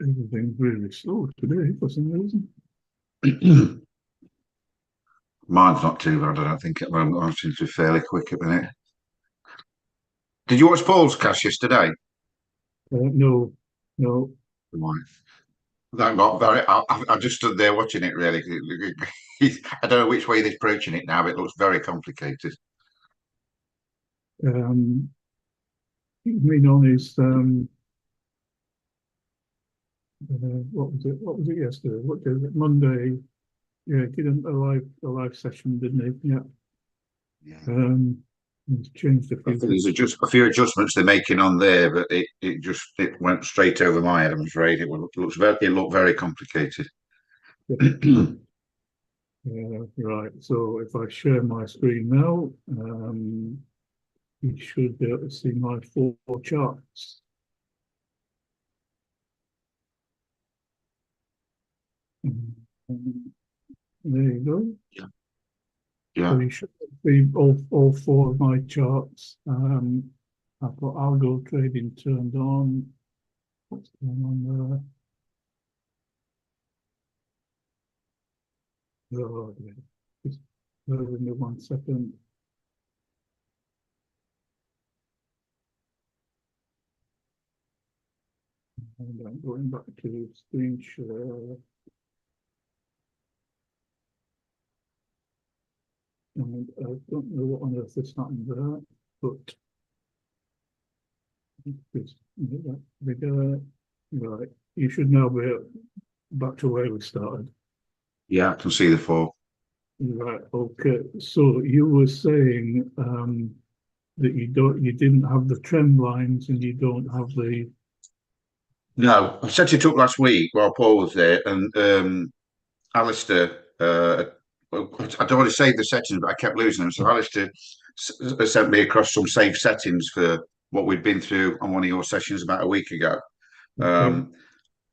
Everything's really slow today for some reason. Mine's not too bad. I don't think at the moment. I seem to be fairly quick at the minute. Did you watch Paul's cast yesterday? No, no. Right. That got very. I just stood there watching it. Really, I don't know which way they're approaching it now, but it looks very complicated. Um, being honest, what was it? What was it yesterday? What day was it? Monday. Yeah, he did a live session, didn't he? Yeah. Yeah. He's changed a I few think things. there's just a few adjustments they're making on there, but it went straight over my head. I'm afraid it looked very complicated. Right. So if I share my screen now, you should be able to see my four charts. There you go. Yeah. So Yeah. you should see all four of my charts. I've got algo trading turned on. What's going on there? Oh, yeah. Just bear with me 1 second. And I'm going back to screen share. And I don't know what on earth has happened there, but just make that bigger. Right. You should now be back to where we started. Yeah. I can see the four. Right. Okay. So you were saying that you didn't have the trend lines and you don't have the. No, I set it up last week while Paul was there, and Alistair. I don't want to save the settings, but I kept losing them. So Alistair sent me across some safe settings for what we'd been through on one of your sessions about a week ago. Okay. Um,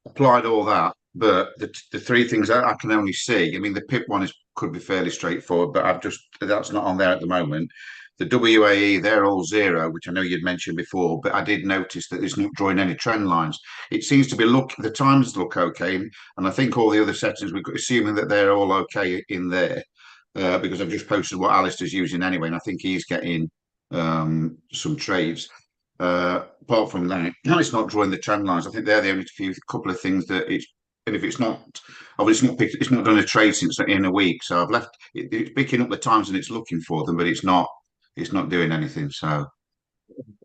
Applied all that, but the three things that I can only see. I mean, the PIP one is could be fairly straightforward, but that's not on there at the moment. The WAE, they're all zero, which I know you'd mentioned before, but I did notice that it's not drawing any trend lines. It seems to be the times look okay, and I think all the other settings, we're assuming that they're all okay in there, because I've just posted what Alistair's using anyway, and I think he's getting some trades. Apart from that, no, it's not drawing the trend lines. I think they're the only couple of things that it's. And if it's not, obviously it's not done a trade since in a week. So I've left it's picking up the times and it's looking for them, but it's not doing anything. So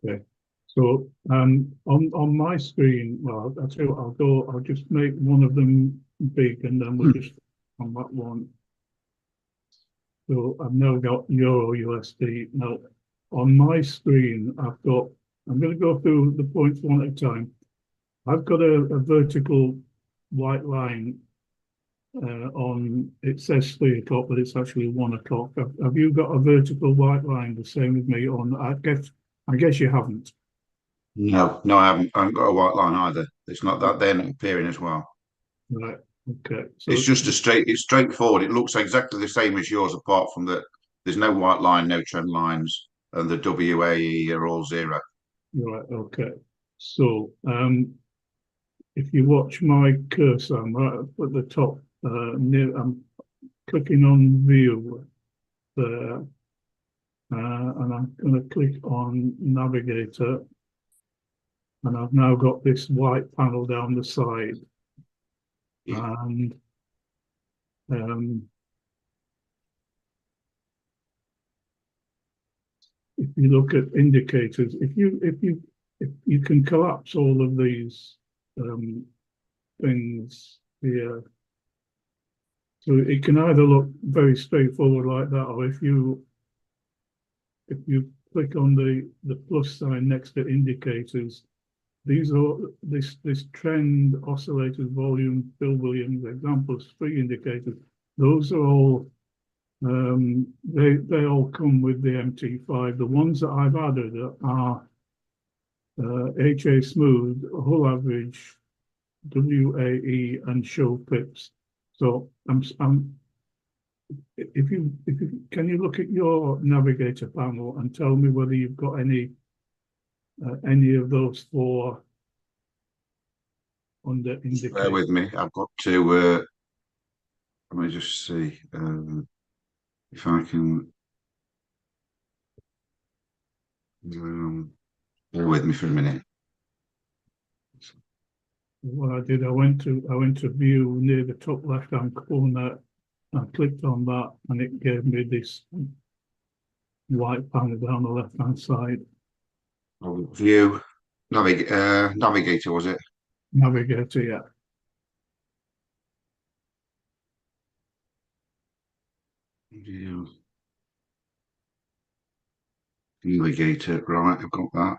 Okay. So on my screen, well, I'll tell you what, I'll just make one of them big and then we'll just on that one. So I've now got Euro USD. Now on my screen, I'm going to go through the points one at a time. I've got a vertical white line on, it says 3 o'clock, but it's actually 1 o'clock. Have you got a vertical white line the same as me on? I guess you haven't. no, I haven't got a white line either. It's not that they're not appearing as well. Right. Okay. It's So just it's straightforward. It looks exactly the same as yours, apart from that there's no white line, no trend lines, and the WAE are all zero. right. Okay. So if you watch my cursor, I'm right up at the top. I'm clicking on View there, and I'm going to click on Navigator, and I've now got this white panel down the side. Yeah. And if you look at indicators, if you can collapse all of these things here, so it can either look very straightforward like that, or if you click on the plus sign next to indicators, these are this trend, oscillators, volume, Bill Williams examples, 3 indicators. Those are all they all come with the MT5. The ones that I've added are HA smooth, whole average, WAE, and show pips. So if you can you look at your navigator panel and tell me whether you've got any of those four under Bear indicators. with me. I've got to. Let me just see if I can. Bear with me for a minute. What I did, I went to view near the top left-hand corner. I clicked on that, and it gave me this white panel down the left-hand side. View navigator, was it? Navigator, yeah. View navigator, right? I've got that.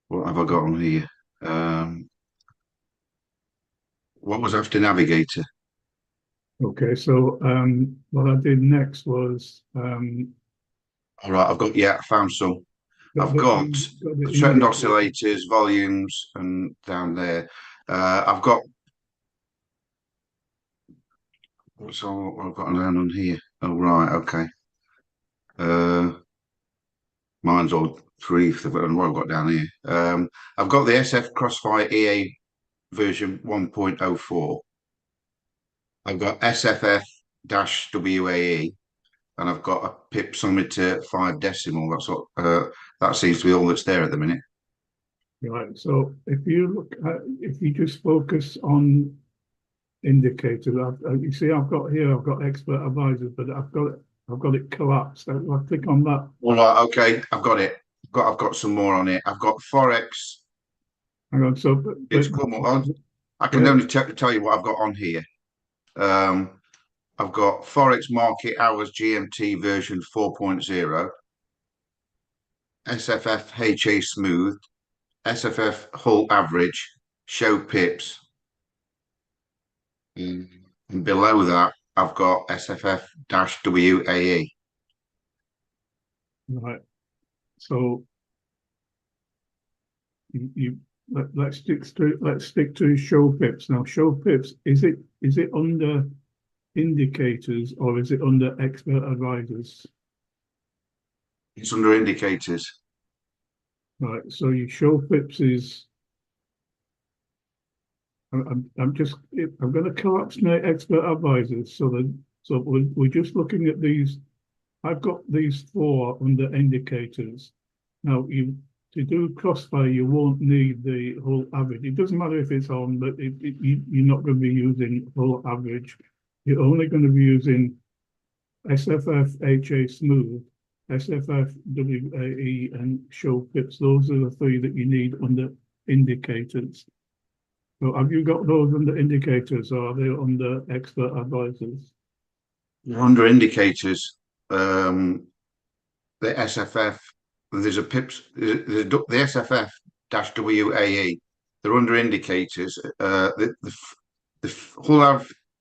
What have I got on here? What was after navigator? Okay, so what I did next was All right, I've got, I found some. I've got got the trend indicator. oscillators, volumes, and down there. I've got, what's all what I've got down on here? Oh, right, okay. Mine's all three for what I've got down here. I've got the SF Crossfire EA version 1.04. I've got SFF-WAE, and I've got a pip summeter 5 decimal. That's what that seems to be all that's there at the minute. Right. So if you just focus on indicators, you see, I've got expert advisors, but I've got it collapsed. I click on that. All right, okay, I've got it. I've got some more on it. I've got Forex. Hang on. So, It's come on. I can only tell you what I've got on here. I've got Forex Market Hours GMT version 4.0, SFF HA Smooth, SFF Hull Average, Show Pips. And below that, I've got SFF-WAE. right. So let's stick to show pips now. Show pips, is it under indicators or is it under expert advisors? It's under indicators. Right. So your show pips is. I'm going to collapse my expert advisors so we're just looking at these. I've got these 4 under indicators. Now to do crossfire, you won't need the whole average. It doesn't matter if it's on, but you're not going to be using whole average. You're only going to be using SFF HA smooth, SFF WAE, and show pips. Those are the 3 that you need under indicators. So have you got those under indicators or are they under expert advisors? You're under indicators. The SFF, there's a pips, the SFF-WAE. They're under indicators. The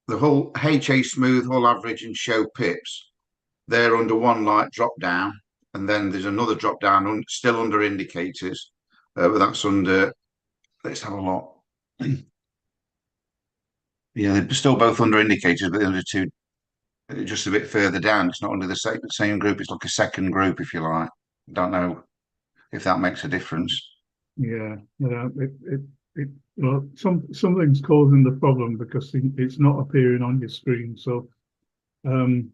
whole HA smooth, whole average, and show pips. They're under one light drop down, and then there's another drop down still under indicators, but that's under. Let's have a look. Yeah, they're still both under indicators, but the other 2 just a bit further down. It's not under the same group. It's like a second group, if you like. Don't know if that makes a difference. Yeah, well, something's causing the problem because it's not appearing on your screen. So, and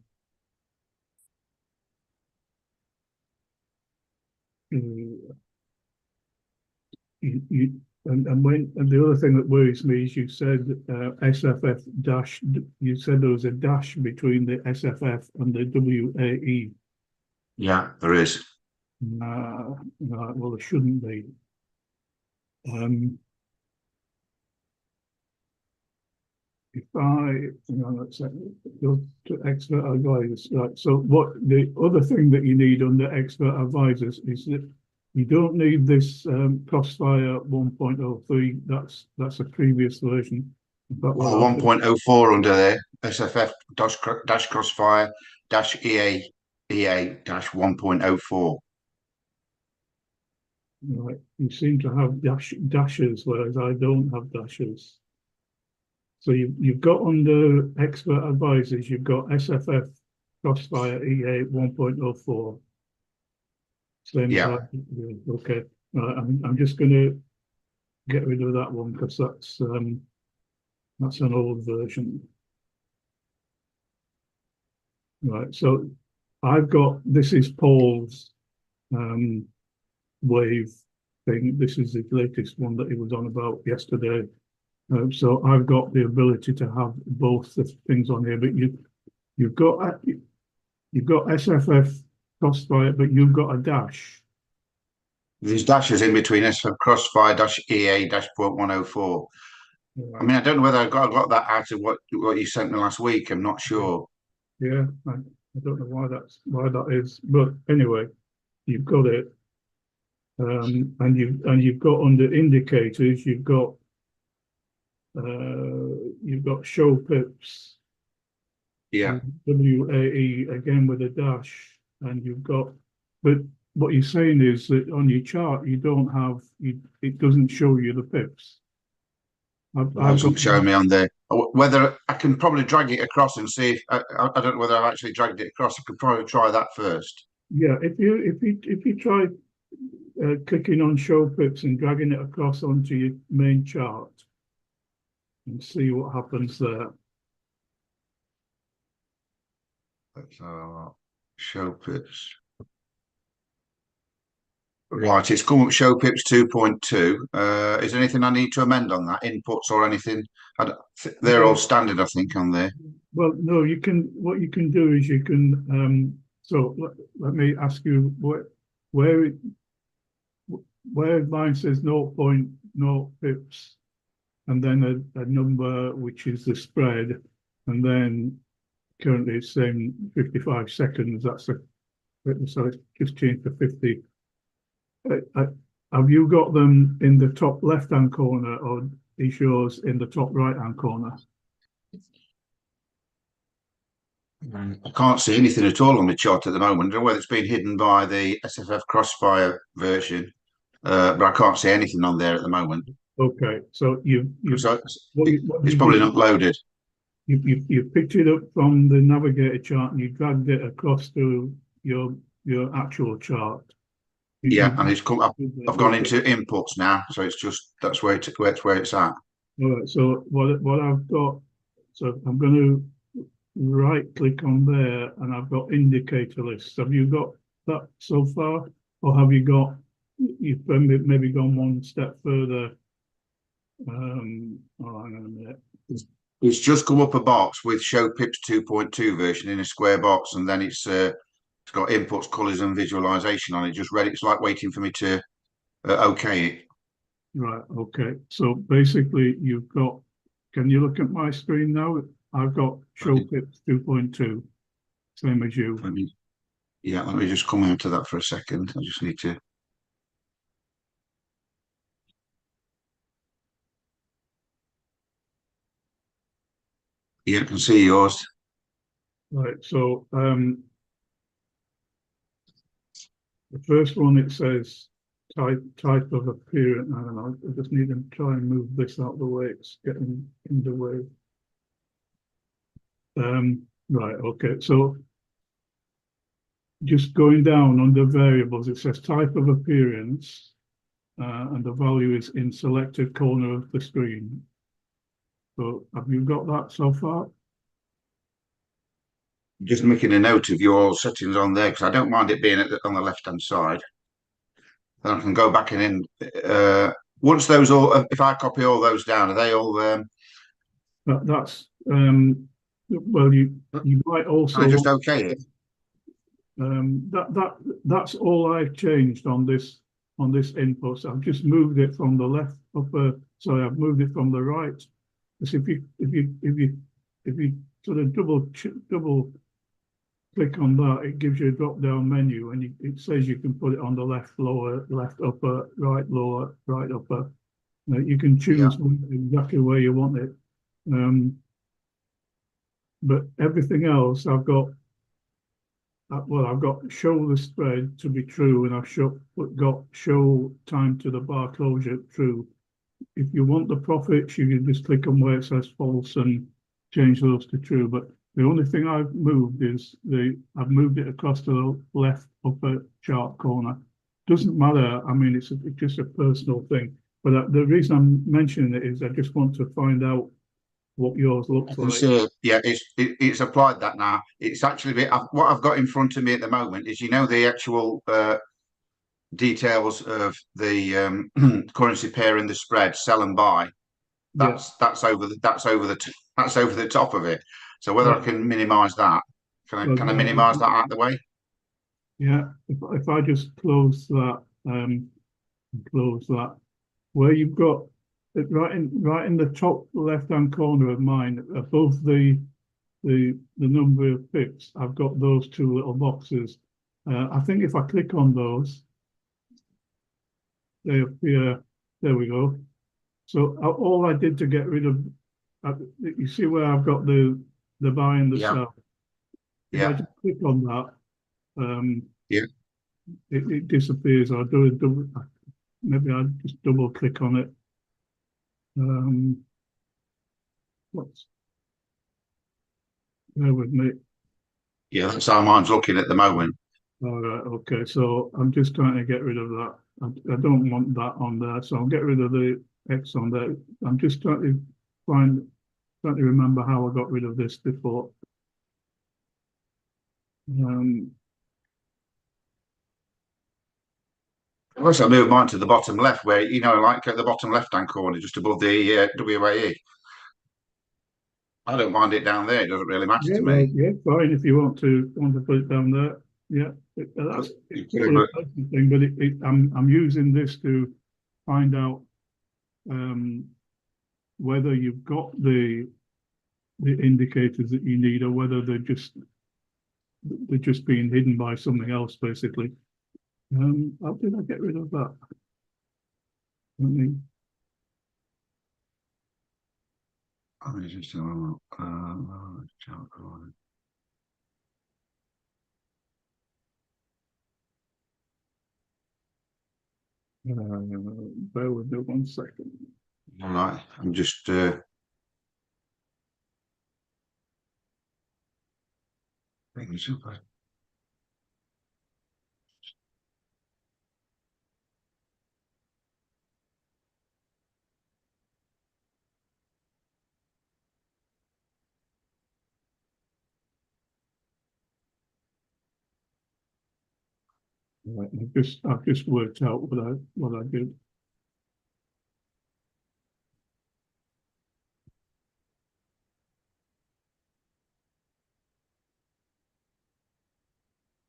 the other thing that worries me is you said SFF dash. You said there was a dash between the SFF and the WAE. Yeah, there is. Well, there shouldn't be. If let's say, go to expert advisors, right? So what the other thing that you need under expert advisors is that you don't need this Crossfire 1.03. That's a previous version. But 1.04 under there. SFF dash Crossfire dash EA dash 1.04. Right, you seem to have dashes, whereas I don't have dashes. So you've got under expert advisors, you've got SFF Crossfire EA 1.04. Same Yeah. type. Okay. I'm just going to get rid of that one because that's an old version. Right, so I've got, this is Paul's wave thing. This is the latest one that he was on about yesterday. So I've got the ability to have both the things on here, but you've got SFF Crossfire, but you've got a dash. There's dashes in between SFF Crossfire dash EA dash .104. Right. I mean, I don't know whether I got that out of what you sent me last week. I'm not sure. Yeah, I don't know why that is, but anyway, you've got it, and you've got under indicators, you've got show pips, Yeah. WAE again with a dash, and you've got, but what you're saying is that on your chart you don't have it doesn't show you the pips. It doesn't show me on there. Whether I can probably drag it across and see if I don't know whether I've actually dragged it across. I could probably try that first. Yeah, if you try clicking on show pips and dragging it across onto your main chart and see what happens there. Let's show pips. Right, it's come up show pips 2.2. Is there anything I need to amend on that? Inputs or anything? They're all standard, I think, on there. Well, no, you can. What you can do is you can. So let me ask you where mine says 0.0 pips, and then a number which is the spread, and then currently it's saying 55 seconds. That's so it's just changed to 50. Have you got them in the top left-hand corner, or is yours in the top right-hand corner? I can't see anything at all on the chart at the moment. I don't know whether it's been hidden by the SFF Crossfire version, but I can't see anything on there at the moment. Okay, so it's probably not loaded. You picked it up from the navigator chart and you dragged it across to your actual chart. Yeah, and it's come. I've gone into inputs now, so it's just that's where it's at. All right. So what I've got, so I'm going to right click on there, and I've got indicator lists. Have you got that so far, or have you got? You've maybe gone one step further. Hang on a minute. It's just come up a box with show pips 2.2 version in a square box, and then it's got inputs, colors, and visualization on it. Just read it. It's like waiting for me to okay it. Right. Okay. So basically, you've got. Can you look at my screen now? I've got show pips 2.2, same as you. Let me just come into that for a second. I just need to. Yeah, I can see yours. Right. So the first one, it says type of appearance. I don't know. I just need to try and move this out of the way. It's getting in the way. Right. Okay. So just going down under variables, it says type of appearance, and the value is in selected corner of the screen. So have you got that so far? Just making a note of your settings on there because I don't mind it being on the left-hand side. Then I can go back and in. Once those all, if I copy all those down, are they all? That's well, you might also. Can I just okay it? That's all I've changed on this input. So I've just moved it from the left upper. Sorry, I've moved it from the right. Because if you sort of double click on that, it gives you a drop down menu, and it says you can put it on the left lower, left upper, right lower, right upper. You can choose exactly where you want it. But everything else I've got. Well, I've got show the spread to be true, and I've got show time to the bar closure true. If you want the profits, you can just click on where it says false and change those to true. But the only thing I've moved is I've moved it across to the left upper chart corner. Doesn't matter. I mean, it's just a personal thing. But the reason I'm mentioning it is I just want to find out what yours looks I can like. see, yeah, it's applied that now. It's actually what I've got in front of me at the moment is, the actual details of the currency pair and the spread, sell and buy. Yeah. That's over the top of it. So whether I Right. can minimise that, Well, can I minimise that out of the way? yeah. If I just close that, where you've got it right in the top left hand corner of mine, above the number of pips, I've got those two little boxes. I think if I click on those, they appear. There we go. So all I did to get rid of, you see where I've got the buy and the Yeah, sell. If I yeah, just click on that, um, yeah. it disappears. I'll do a double. Maybe I'll just double click on it. What's Bear with me. Yeah, that's how mine's looking at the moment. All right, okay. So I'm just trying to get rid of that. I don't want that on there, so I'll get rid of the X on there. I'm just trying to remember how I got rid of this before. Um, I've also moved mine to the bottom left, where like at the bottom left-hand corner, just above the WAE. I don't mind it down there; it doesn't really matter yeah, to well, me. yeah, fine. If you want to put it down there, yeah, that's totally a personal thing. But I'm using this to find out whether you've got the indicators that you need, or whether they're just being hidden by something else, basically. How did I get rid of that? Let me, Let me just have a look. bear with me 1 second. All right, I'm just. Things up. Right, I've just worked out what I did.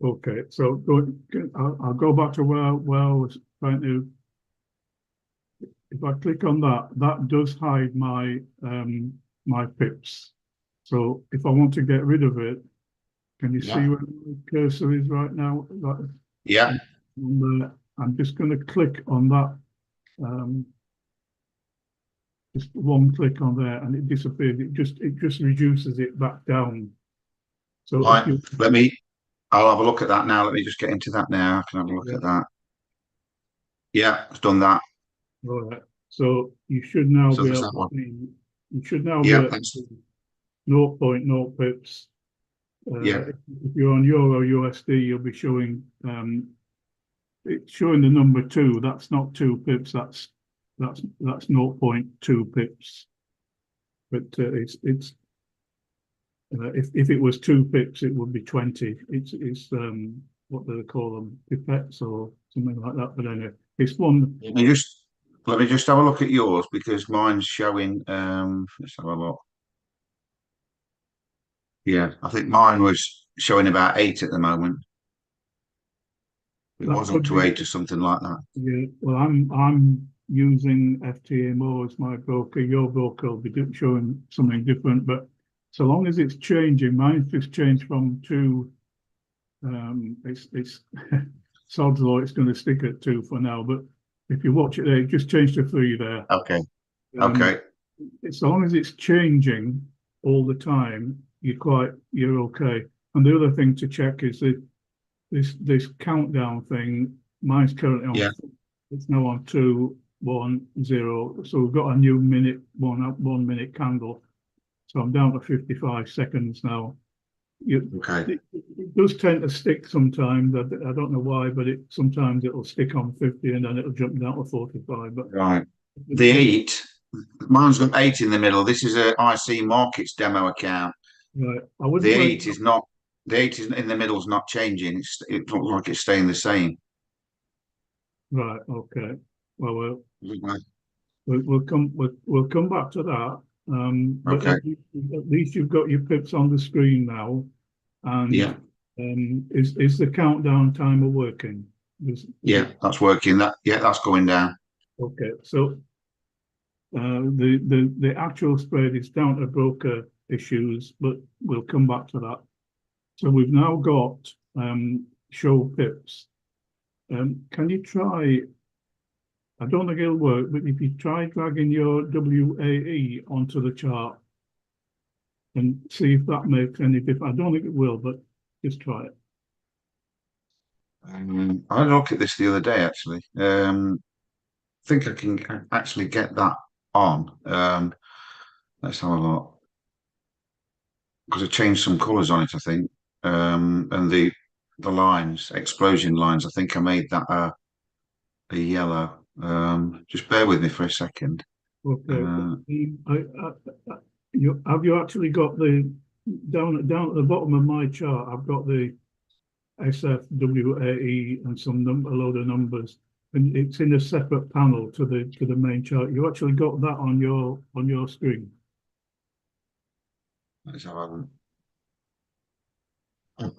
Okay, so I'll go back to where I was trying to. If I click on that, that does hide my pips. So if I want to get rid of it, can you see Yeah, where the cursor is right now? yeah. I'm just going to click on that. Just one click on there, and it disappears. It just reduces it back down. So if Right. you I'll have a look at that now. Let me just get into that now. I can have a look yeah, at that. Yeah, I've done that. all right. So you should now So be there's able that to one. see. You should now be Yeah, able to thanks. see 0.0 pips. Yeah, If you're on Euro USD, you'll be showing it's showing the number 2. That's not 2 pips. That's 0.2 pips. But if it was 2 pips, it would be 20. It's what do they call them, pipettes or something like that. But anyway, it's one. let me just have a look at yours because mine's showing. Let's have a look. Yeah, I think mine was showing about 8 at the moment. It That was up could to be. 8 or something like that. Yeah. Well, I'm using FTMO as my broker. Your broker will be showing something different, but so long as it's changing, mine's just changed from 2. It's sod's law. It's going to stick at 2 for now. But if you watch it there, it just changed to 3 there. Okay, Um, okay. so long as it's changing all the time, you're okay. And the other thing to check is that this countdown thing. Mine's currently on. Yeah, It's now on 2, 1, 0. So we've got a new minute 1 minute candle. So I'm down to 55 seconds now. okay. It does tend to stick sometimes. I don't know why, but sometimes it'll stick on 50 and then it'll jump down to 45. But Right. The 8, mine's got 8 in the middle. This is a IC Markets demo account. Right. I The wouldn't wait. 8 is not. The 8 is in the middle is not changing. It looks like it's staying the same. Right. Okay. Well, Okay. we'll come back to that. But Okay. at least you've got your pips on the screen now, and Yeah. is the countdown timer working? Yeah, that's working. That's going down. Okay. So the actual spread is down to broker issues, but we'll come back to that. So we've now got show pips. Can you try? I don't think it'll work, but if you try dragging your WAE onto the chart and see if that makes any difference. I don't think it will, but just try it. I looked at this the other day actually. I think I can actually get that on. Let's have a look because I changed some colours on it. I think, and the lines, explosion lines. I think I made that a yellow. Just bear with me for a second. Okay. Have you actually got the down at the bottom of my chart? I've got the SFWAE and a load of numbers, and it's in a separate panel to the main chart. You actually got that on your screen. Let's have a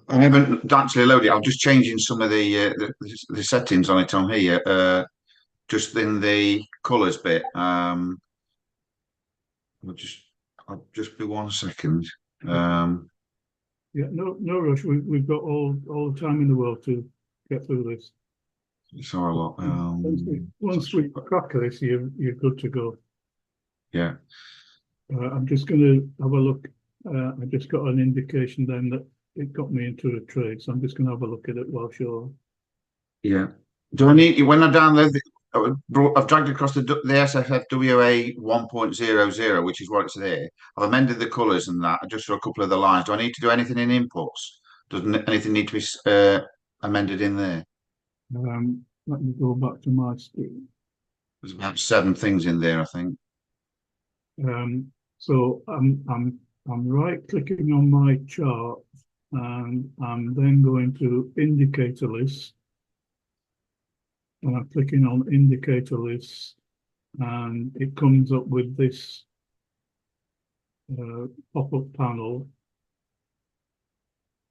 I haven't actually loaded it. I'm just changing some of the settings on it on here. Just in the colours bit. I'll just be 1 second. Yeah, no rush. We've got all the time in the world to get through this. So a lot. Once we crack this, you're good to go. Yeah. I'm just going to have a look. I just got an indication then that it got me into a trade, so I'm just going to have a look at it while you're. Yeah. Do I need when I download I've dragged across the SFFWA 1.00, which is what it's there. I've amended the colours and that just for a couple of the lines. Do I need to do anything in inputs? Doesn't anything need to be amended in there? Let me go back to my screen. There's about 7 things in there, I think. So I'm right clicking on my chart, and I'm then going to indicator list. And I'm clicking on indicator lists, and it comes up with this pop-up panel.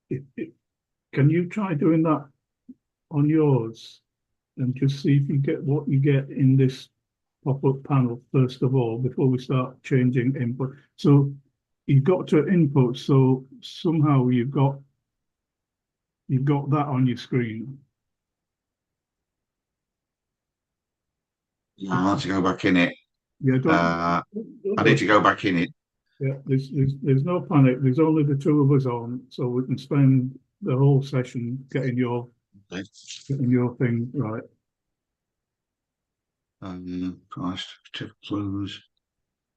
Can you try doing that on yours and just see if you get what you get in this pop-up panel first of all before we start changing input? So you've got to input, so somehow you've got that on your screen. I have to go back in it. Yeah, I need to go back in it. Yeah, there's no panic. There's only the two of us on, so we can spend the whole session getting your thing right. Price to close.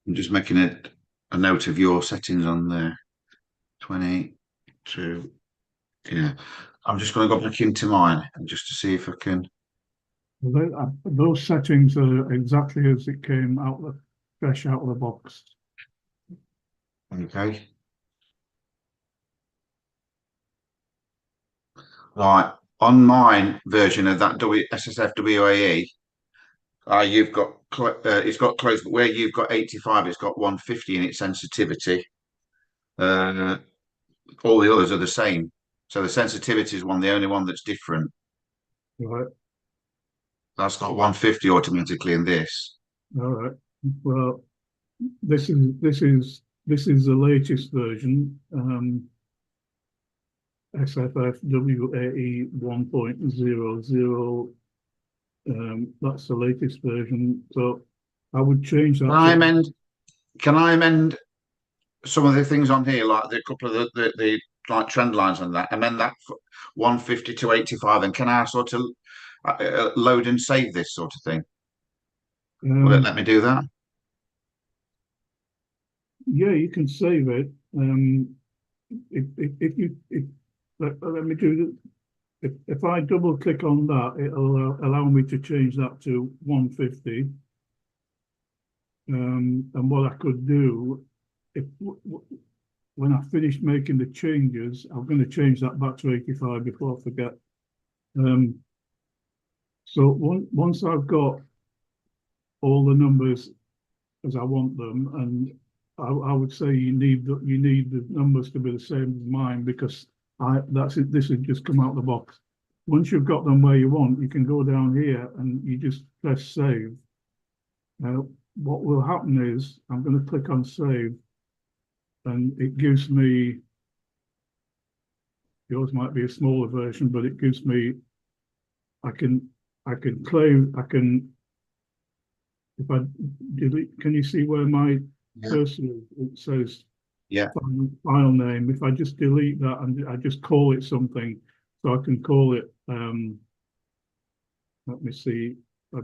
I'm just making a note of your settings on there. 22. Yeah. I'm just going to go back into mine and just to see if I can. Those settings are exactly as it came fresh out of the box. Okay. Right. On mine version of that SSFWAE, you've got it's got close, but where you've got 85, it's got 150 in its sensitivity. All the others are the same. So the sensitivity is the only one that's different. Right. That's got 150 automatically in this. All right. Well, this is the latest version. SFFWAE 1.00. That's the latest version. So I would change that. Can I amend some of the things on here, like the couple of the like trend lines on that, amend that 150 to 85, and can I sort of load and save this sort of thing? Will it let me do that? Yeah, you can save it. Let me do if I double click on that, it'll allow me to change that to 150. And what I could do, if when I finish making the changes, I'm going to change that back to 85 before I forget. So once I've got all the numbers as I want them, and I would say you need the numbers to be the same as mine, because that's it. This has just come out of the box. Once you've got them where you want, you can go down here and you just press save. Now, what will happen is I'm going to click on save, and it gives me, yours might be a smaller version, but it gives me, I can claim, if I delete, can you see where my cursor is? It says Yeah. file name. If I just delete that and I just call it something, so I can call it, let me see, I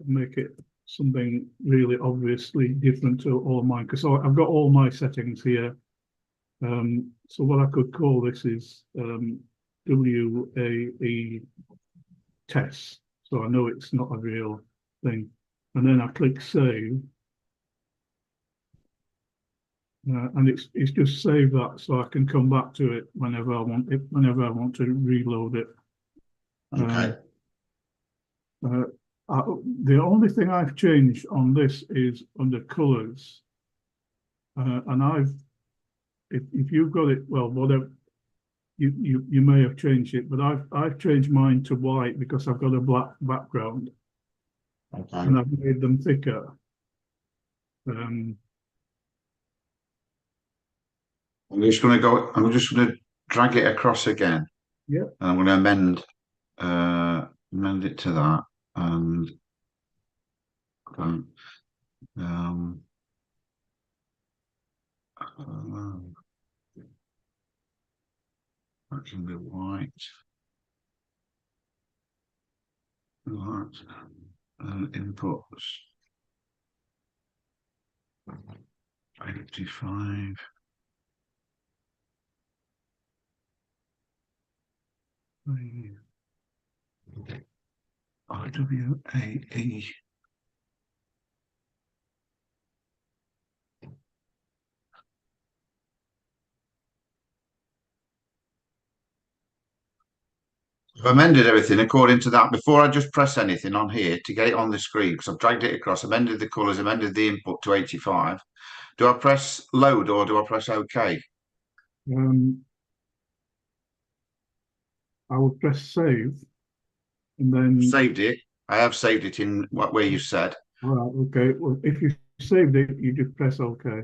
make it something really obviously different to all of mine, because I've got all my settings here. So what I could call this is WAE test, so I know it's not a real thing. And then I click save, and it's just save that, so I can come back to it whenever I want it, whenever I want to reload it. Okay. The only thing I've changed on this is under colors, and if you've got it, well, whatever, you may have changed it, but I've changed mine to white because I've got a black background, Okay. and I've made them thicker. I'm just going to drag it across again. Yeah. And I'm going to amend it to that, and that can be white. Right. Inputs 85. IWAE. I've amended everything according to that. Before I just press anything on here to get it on the screen, because I've dragged it across, amended the colours, amended the input to 85. Do I press load or do I press OK? I would press save, and then Saved it. I have saved it in where you said. all right, okay. Well, if you saved it, you just press OK.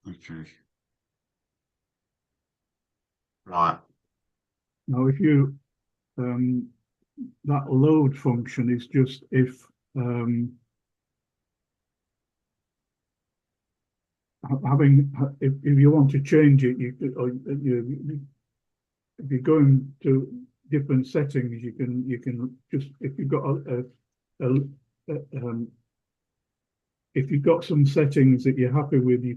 Okay. Right. Now, if you that load function is just if if you want to change it, if you're going to different settings, you can just, if you've got if you've got some settings that you're happy with, you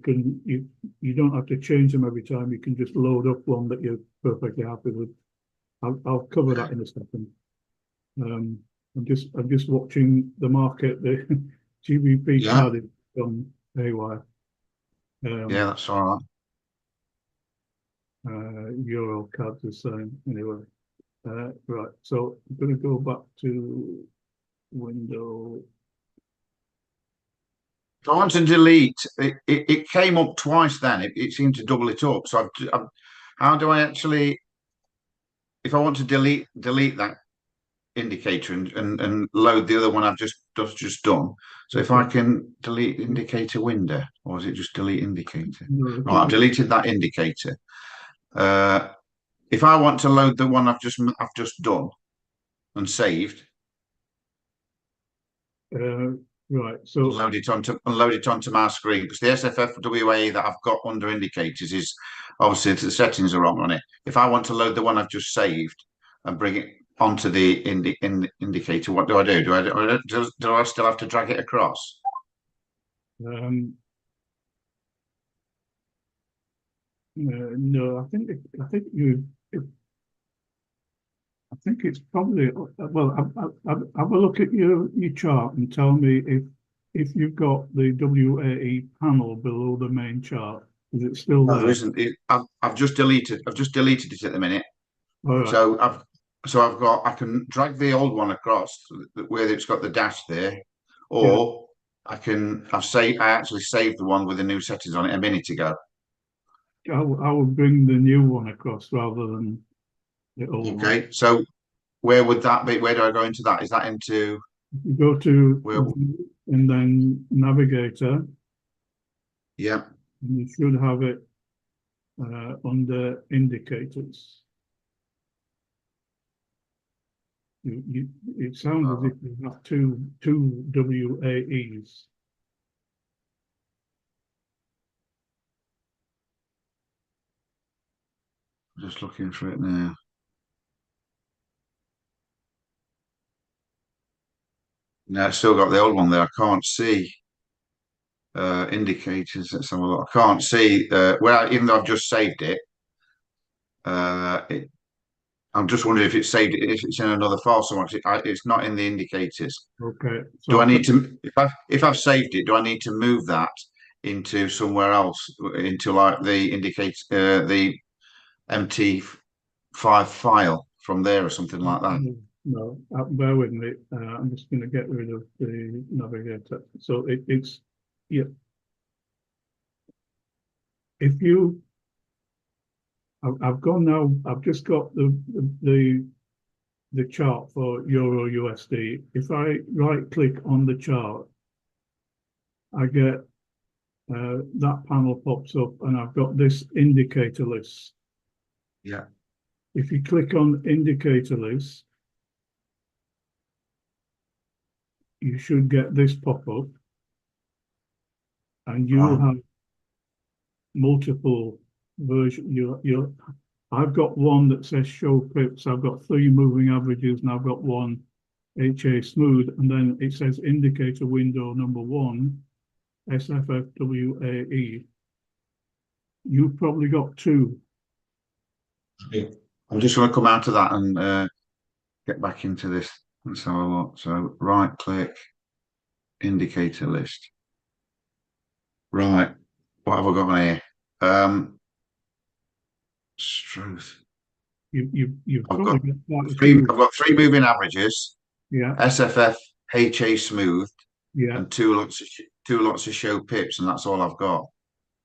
don't have to change them every time. You can just load up one that you're perfectly happy with. I'll cover that in a second. I'm just watching the market. The GBP card is on haywire. Yeah, that's all right. Euro card the same anyway. Right, so I'm going to go back to window. I want to delete it came up twice then. It seemed to double it up. So how do I actually, if I want to delete that indicator and load the other one I've just done. So if I can delete indicator window, or is it just delete indicator? No, Right, I've deleted that indicator. If I want to load the one I've just done and saved, right, so load it onto my screen, because the SFFWA that I've got under indicators is obviously the settings are wrong on it. If I want to load the one I've just saved and bring it onto the indicator, what do I do? Do I still have to drag it across? No, I think it's probably, well, have a look at your chart and tell me if you've got the WAE panel below the main chart, is it still No, there there? isn't. I've just deleted. I've just deleted it at the minute. All right. So I've got. I can drag the old one across where it's got the dash there, Yeah. or I actually saved the one with the new settings on it a minute ago. I will bring the new one across rather than the old one. Okay. So where would that be? Where do I go into that? Is that into You go to where? and then Navigator, Yeah. and you should have it under Indicators. It sounds as if you have two WAEs. Just looking for it now. No, it's still got the old one there. I can't see indicators. Let's have a look. I can't see even though I've just saved it. It I'm just wondering if it's saved, if it's in another file somewhere. It's not in the indicators. Okay, so Do I need to, if I've saved it, do I need to move that into somewhere else, into like the the MT5 file from there or something like that? no, bear with me. I'm just going to get rid of the Navigator. So it's yeah. If you, I've gone now. I've just got the chart for Euro USD. If I right click on the chart, I get that panel pops up and I've got this indicator list. Yeah. If you click on indicator list, you should get this pop up and you have multiple versions. I've got one that says show pips. I've got 3 moving averages and I've got one HA smooth, and then it says indicator window number 1, SFFWAE. You've probably got 2. I'm just going to come out of that and get back into this. Let's have a look. So right click, indicator list. Right. What have I got on here? Truth. You've I've probably got got quite a few. I've got 3 moving averages, Yeah, SFF, HA smooth, yeah, and two lots of show pips, and that's all I've got.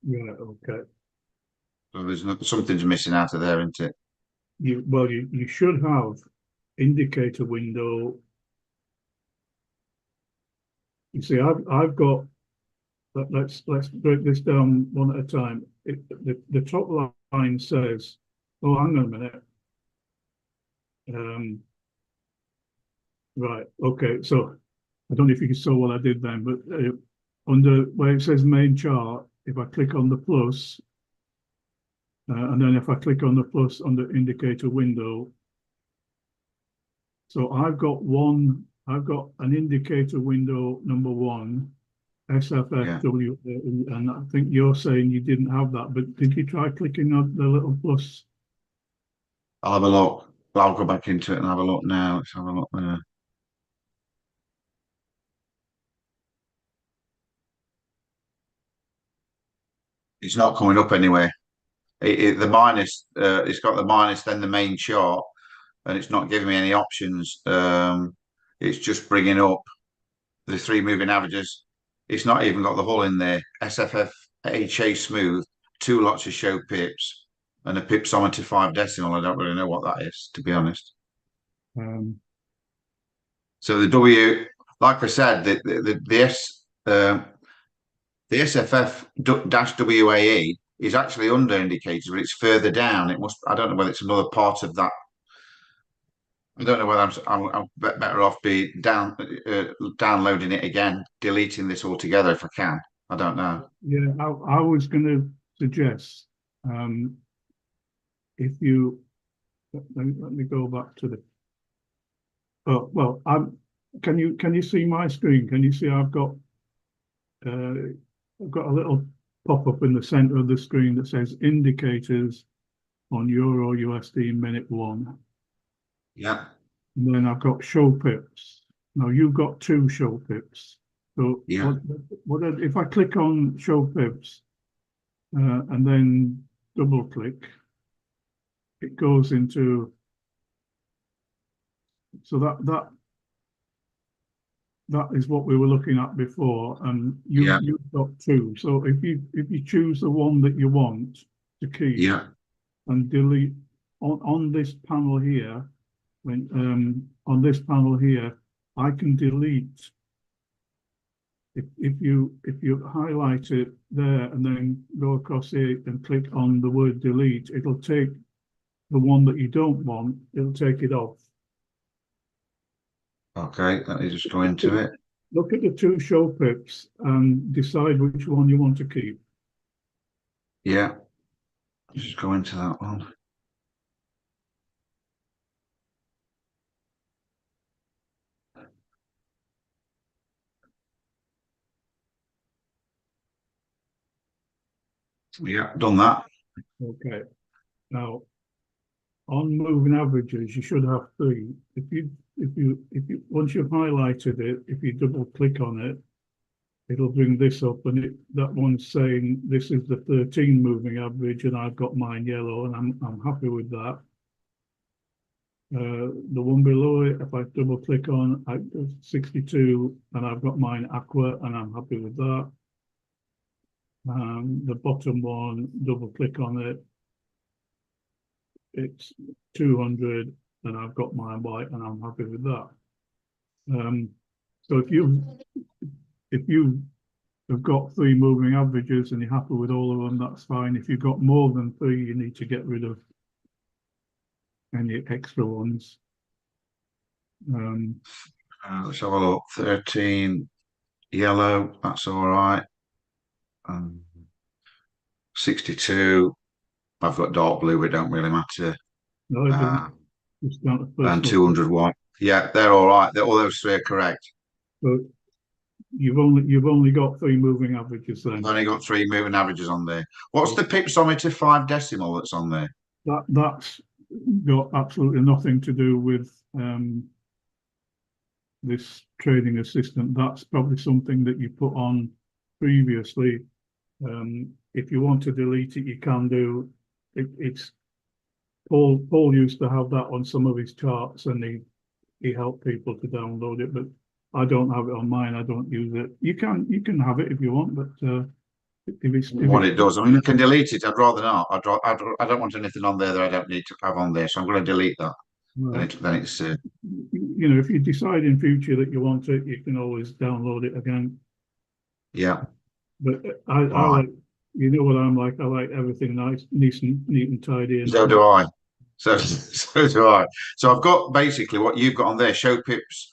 right, okay. So something's missing out of there, isn't it? You should have indicator window. You see, I've got. Let's break this down one at a time. The top line says, "Oh, hang on a minute." Right, okay. So I don't know if you saw what I did then, but under where it says main chart, if I click on the plus, and then if I click on the plus under indicator window, so I've got an indicator window number 1, SFFW, and I think you're saying you didn't have that, but did you try clicking on the little plus? I'll have a look. I'll go back into it and have a look now. Let's have a look there. It's not coming up anywhere. The minus, it's got the minus, then the main chart, and it's not giving me any options. It's just bringing up the 3 moving averages. It's not even got the hull in there. SFF HA smooth, 2 lots of show pips, and a pipsometer 5 decimal. I don't really know what that is, to be honest. Um, So the W, like I said, the SFF dash WAE is actually under indicators, but it's further down. It must. I don't know whether it's another part of that. I don't know whether I'm better off be downloading it again, deleting this altogether if I can. I don't know. yeah, I was going to suggest if you let me go back to the. Oh well, can you see my screen? Can you see I've got a little pop up in the center of the screen that says indicators on Euro USD minute 1. Yeah. And then I've got show pips. Now you've got 2 show pips. So Yeah. if I click on show fibs and then double click, it goes into, so that is what we were looking at before, and Yeah. you've got two. So if you choose the one that you want to keep Yeah. and delete on this panel here, when on this panel here, I can delete if you highlight it there and then go across here and click on the word delete, it'll take the one that you don't want, it'll take it off. Okay. Let me just go into it. Look at the two show pips and decide which one you want to keep. Yeah. Just go into that one. Yeah, done that. Okay. Now on moving averages, you should have three. If you once you've highlighted it, if you double click on it, it'll bring this up, and that one's saying this is the 13 moving average, and I've got mine yellow, and I'm happy with that. The one below it, if I double click on 62, and I've got mine aqua, and I'm happy with that. The bottom one, double click on it, it's 200, and I've got mine white, and I'm happy with that. So if you have got three moving averages and you're happy with all of them, that's fine. If you've got more than three, you need to get rid of any extra ones. Let's have a look. 13 yellow, that's all right. 62, I've got dark blue, it don't really matter. No, it doesn't. It's not a And personal. 200 white. Yeah, they're all right. All those three are correct. But you've only got three moving averages I've then. only got three moving averages on there. What's the pipsometer 5 decimal that's on there? That's got absolutely nothing to do with this trading assistant. That's probably something that you put on previously. If you want to delete it, you can do. It's Paul used to have that on some of his charts, and he helped people to download it, but I don't have it on mine. I don't use it. You can have it if you want, but What it does, I mean, I can delete it. I'd rather not. I don't want anything on there that I don't need to have on there, so I'm going to delete that. Then it's you know, if you decide in future that you want it, you can always download it again. yeah. But I like, you know what I'm like. I like everything nice, neat and tidy. And So do I. So do I. So I've got basically what you've got on there: show pips,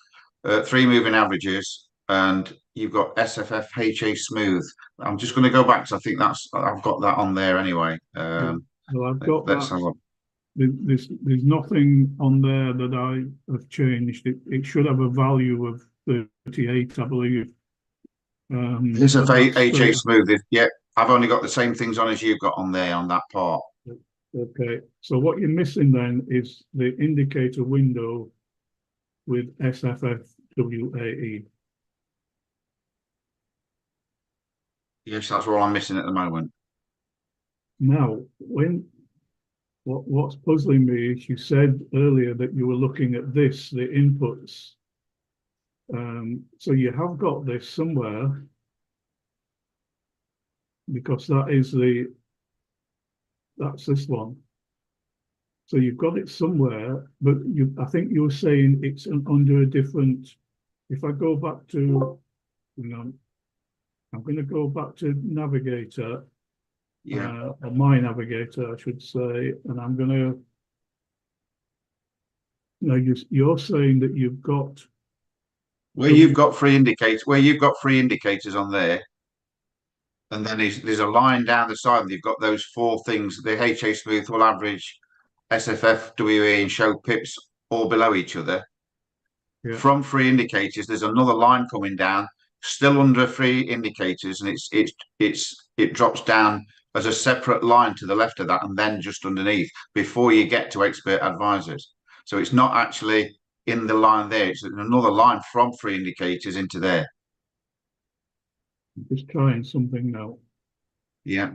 three moving averages, and you've got SFF HA smooth. I'm just going to go back because I think I've got that on there anyway. Well, I've got Let's that. have a There's nothing on there that I have changed. It should have a value of 38, I believe. This is HA smooth. Yeah, I've only got the same things on as you've got on there on that part. Okay, so what you're missing then is the indicator window with SFFWAE. Yes, that's what I'm missing at the moment. Now, what's puzzling me is you said earlier that you were looking at this, the inputs. So you have got this somewhere, because that's this one. So you've got it somewhere, but I think you were saying it's under a different. If I go back to, I'm going to go back to Navigator, or my Navigator, I should say, and I'm going to. Now you're saying that you've got where you've got free indicators on there, and then there's a line down the side, and you've got those four things: the HA smooth, full average, SFF, WE, and show pips all below each other. Yeah. From free indicators, there's another line coming down, still under free indicators, and it drops down as a separate line to the left of that, and then just underneath before you get to expert advisors. So it's not actually in the line there; it's another line from free indicators into there. Just trying something now. Yeah.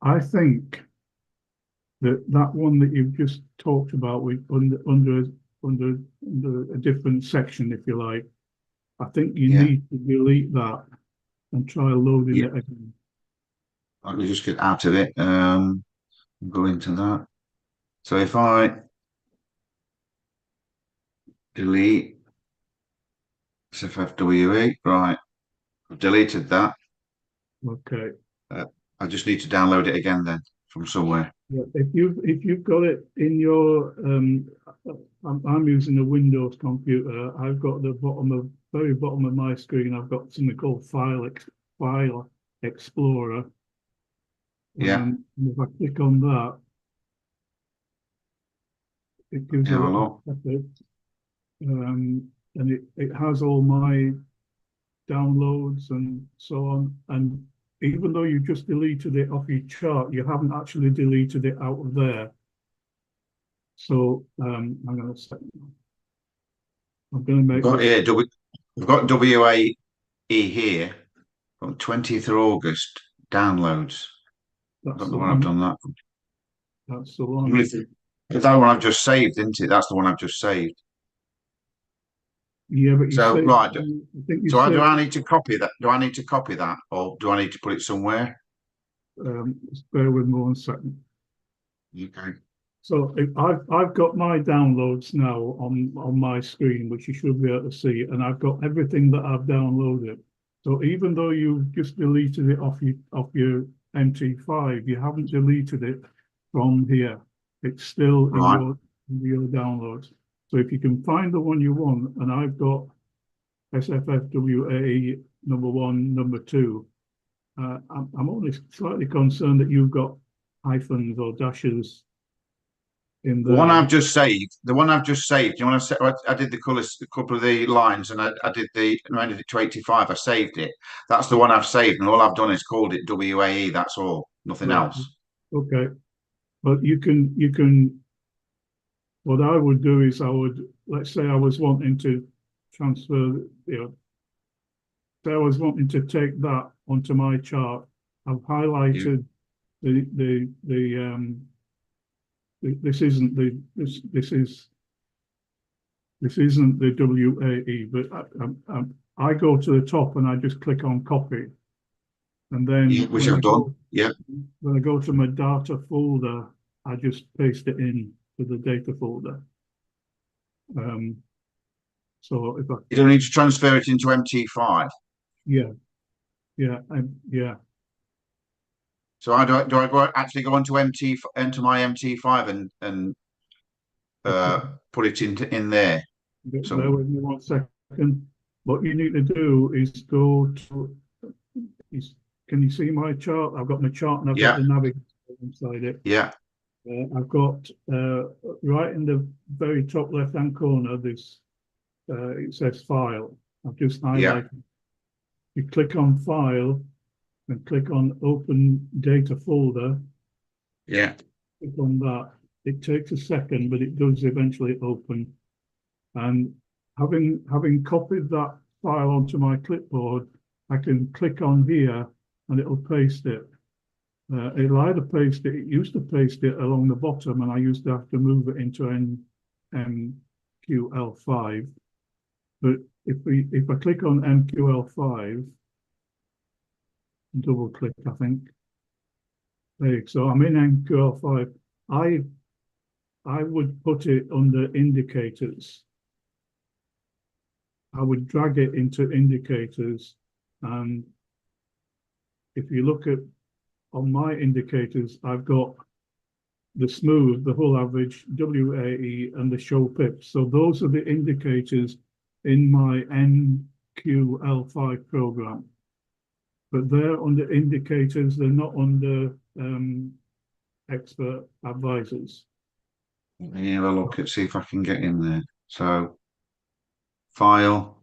I think that one that you've just talked about with under a different section, if you like, I think you Yeah. need to delete that and try loading Yeah. it again. Let me just get out of it. Go into that. So if I delete SFFWE, right, I've deleted that. Okay. Uh, I just need to download it again then from somewhere. Yeah. If you've got it in your I'm using a Windows computer. I've got the very bottom of my screen. I've got something called File Explorer. Yeah. And if I click on that, it Let me gives a have a little look. separate, and it has all my downloads and so on. And even though you just deleted it off your chart, you haven't actually deleted it out of there. So I'm going to We've make got this. here, we've got WAE here from 20th of August downloads. I That's don't the know when I've one. done that. That's the I one. mean, if that one I've just saved, isn't it? That's the one I've just saved. Yeah, but you So, saved. right. I think you So do saved. I need to copy that? Do I need to copy that or do I need to put it somewhere? Just bear with me 1 second. Okay. So if I've got my downloads now on my screen, which you should be able to see, and I've got everything that I've downloaded. So even though you've just deleted it off your MT5, you haven't deleted it from here. It's still in Right. your downloads. So if you can find the one you want, and I've got SFFWA #1, #2. I'm only slightly concerned that you've got hyphens or dashes in The one there. I've just saved, the one I've just saved, you want to say, I did the colours, a couple of the lines and I did amended it to 85. I saved it. That's the one I've saved. And all I've done is called it WAE. That's all, nothing Right. else. Okay. But what I would do is let's say I was wanting to transfer, say I was wanting to take that onto my chart. I've Yeah. highlighted this isn't this isn't the WAE, but I go to the top and I just click on copy. And Yeah, then which I've done. Yeah. when I go to my data folder, I just paste it in to the data folder. So if I, You don't need to transfer it into MT5. yeah, yeah, So I do I go actually go onto into my MT5 and okay. put it into in there. Bear So with me 1 second. What you need to do is go to, can you see my chart? I've got my chart and I've got yeah, the navigator inside it. yeah, I've got right in the very top left-hand corner, it says file. I've just yeah, highlighted. You click on file and click on open data folder. yeah. Click on that. It takes a second, but it does eventually open. And having copied that file onto my clipboard, I can click on here and it'll paste it. It'll either paste it, it used to paste it along the bottom, and I used to have to move it into MQL5. But if I click on MQL5, double click, I think. There, so I'm in MQL5. I would put it under indicators. I would drag it into indicators, and if you look at on my indicators, I've got the smooth, the whole average, WAE, and the show pips. So those are the indicators in my NQL5 program. But they're under indicators, they're not under expert advisors. Let me have a look and see if I can get in there. So file,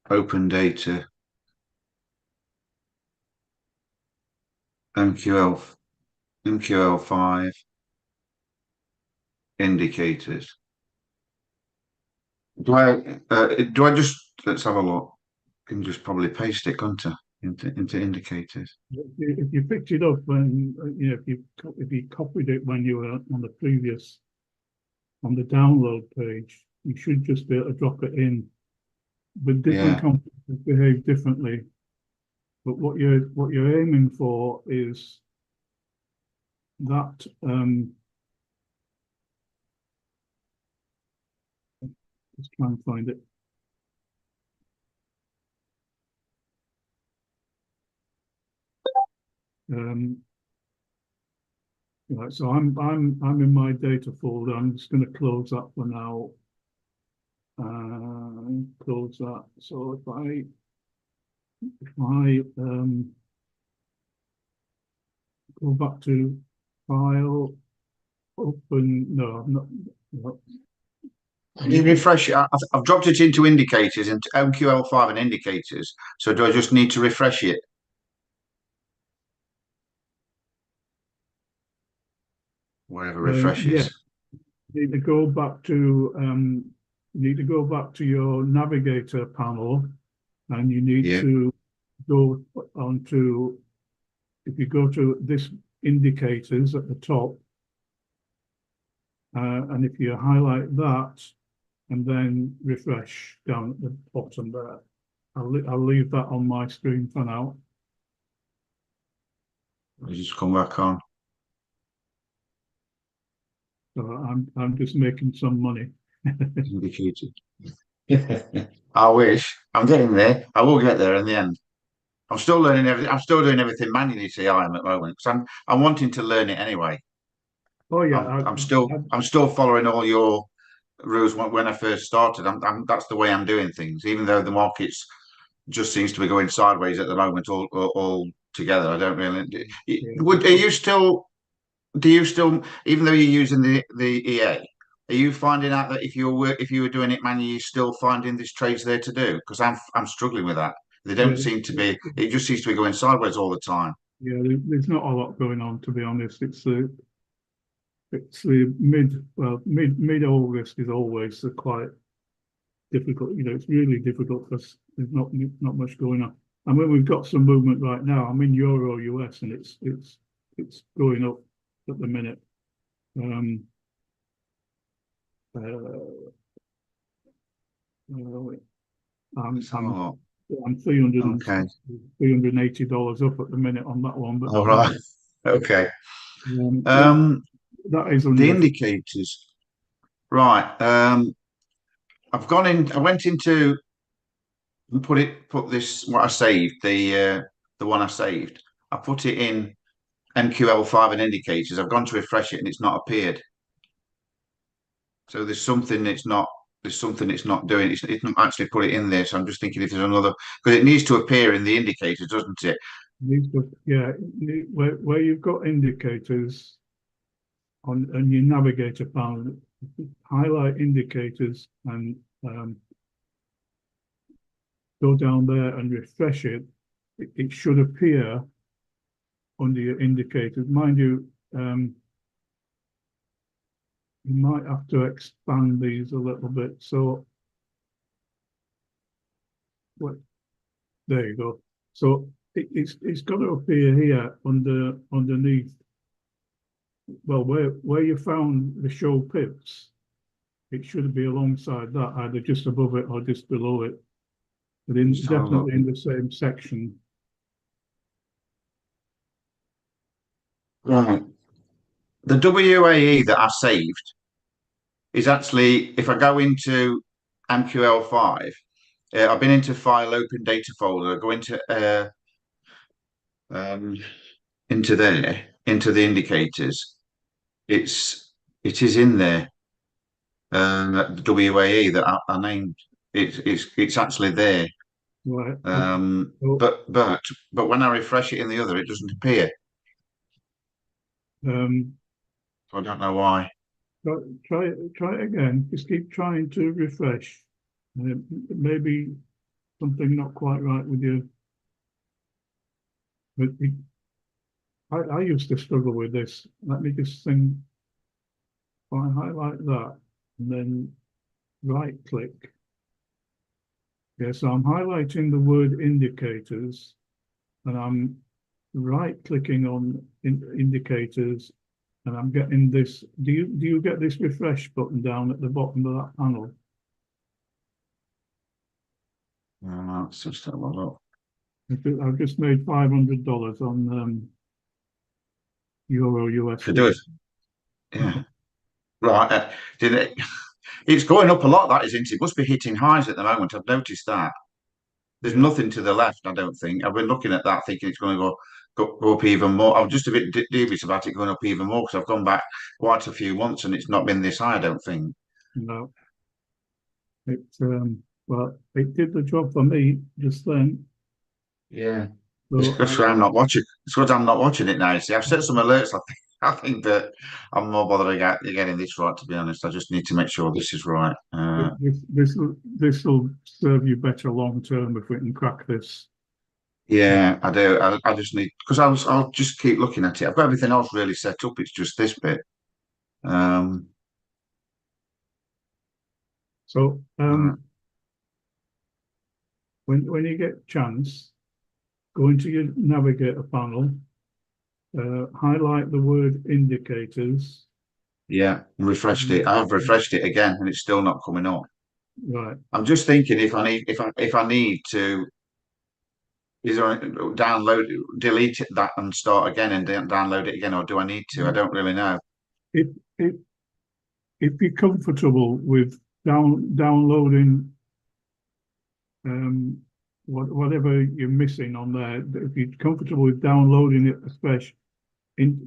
open data. MQL, MQL5 indicators. Do I just, let's have a look. Can just probably paste it, can't I? Into indicators. If you picked it up when, if you copied it when you were on the previous, on the download page, you should just be able to drop it in. But different Yeah. computers behave differently. But what you're aiming for is that let's try and find it. Right, so I'm in my data folder. I'm just going to close that for now. Close that. So if I go back to file, open. No, I'm not. No. Can you refresh it? I've dropped it into indicators, into MQL5 and indicators. So do I just need to refresh it? Wherever Yeah, refreshes. need to go back to your navigator panel, and you need Yeah. to go onto, if you go to this indicators at the top, and if you highlight that and then refresh down at the bottom there, I'll leave that on my screen for now. I'll just come back on. So I'm just making some money. Indicated. I wish. I'm getting there. I will get there in the end. I'm still learning everything. I'm still doing everything manually, see, I am at the moment. Because I'm wanting to learn it anyway. Oh yeah, I'm still following all your rules when I first started. That's the way I'm doing things, even though the markets just seems to be going sideways at the moment all together. I don't really. yeah. Are you still? Do you still, even though you're using the EA, are you finding out that if you were doing it manually, you're still finding there's trades there to do? Because I'm struggling with that. They don't Yeah, seem to be. It just seems to be going sideways all the time. yeah. There's not a lot going on, to be honest. It's the mid August is always quite difficult. It's really difficult because there's not much going on. And when we've got some movement right now, I'm in Euro US and it's going up at the minute. Um, uh, I'm Let's have a I'm look. I'm 300 Okay. $380 up at the minute on that one, but All right. Okay. yeah, Um, that is the under. indicators. Right. I've gone in. I went into and put this what I saved the one I saved. I put it in MQL5 and indicators. I've gone to refresh it and it's not appeared. So there's something it's not doing. It's not actually put it in there. So I'm just thinking if there's another, because it needs to appear in the indicators, doesn't it? Yeah, where you've got indicators on your navigator panel, highlight indicators and go down there and refresh it. It should appear under your indicators. Mind you, you might have to expand these a little bit. So, what? There you go. So it's got to appear here underneath. Well, where you found the show pips, it should be alongside that, either just above it or just below it, but Just have a look. definitely in the same section. Right. The WAE that I saved is actually, if I go into MQL5, I've been into file open data folder, I go um, into there, into the indicators. It is in there. The WAE that I named. It's actually there. Right. Okay. So But when I refresh it in the other, it doesn't appear. um, So I don't know why. try it again. Just keep trying to refresh. Maybe something not quite right with you. But I used to struggle with this. Let me just think. If I highlight that and then right click. Yeah, so I'm highlighting the word indicators and I'm right clicking on indicators and I'm getting this. Do you get this refresh button down at the bottom of that panel? Let's just have a look. I've just made $500 on Euro To do USD. it. Yeah. Right. Did it? It's going up a lot, that isn't it? It must be hitting highs at the moment. I've noticed that. There's Yeah, nothing to the left, I don't think. I've been looking at that thinking it's going to go up even more. I'm just a bit dubious about it going up even more because I've gone back quite a few months and it's not been this high, I don't think. no, it well, it did the job for me just then. Yeah. It's So because I'm not watching. It's because I'm not watching it now. You see, I've set some alerts. I think that I'm more bothered about getting this right. To be honest, I just need to make sure this is right. this will serve you better long term if we can crack this. Yeah, I do. I just need because I'll just keep looking at it. I've got everything else really set up. It's just this bit. Um, So uh, when you get a chance, go into your navigator panel, highlight the word indicators. yeah, refreshed it. I've refreshed it again, and it's still not coming up. Right. I'm just thinking if I need to, is there download delete that and start again and download it again, or do I need to? I don't really know. If if if you're comfortable with downloading whatever you're missing on there, if you're comfortable with downloading it, especially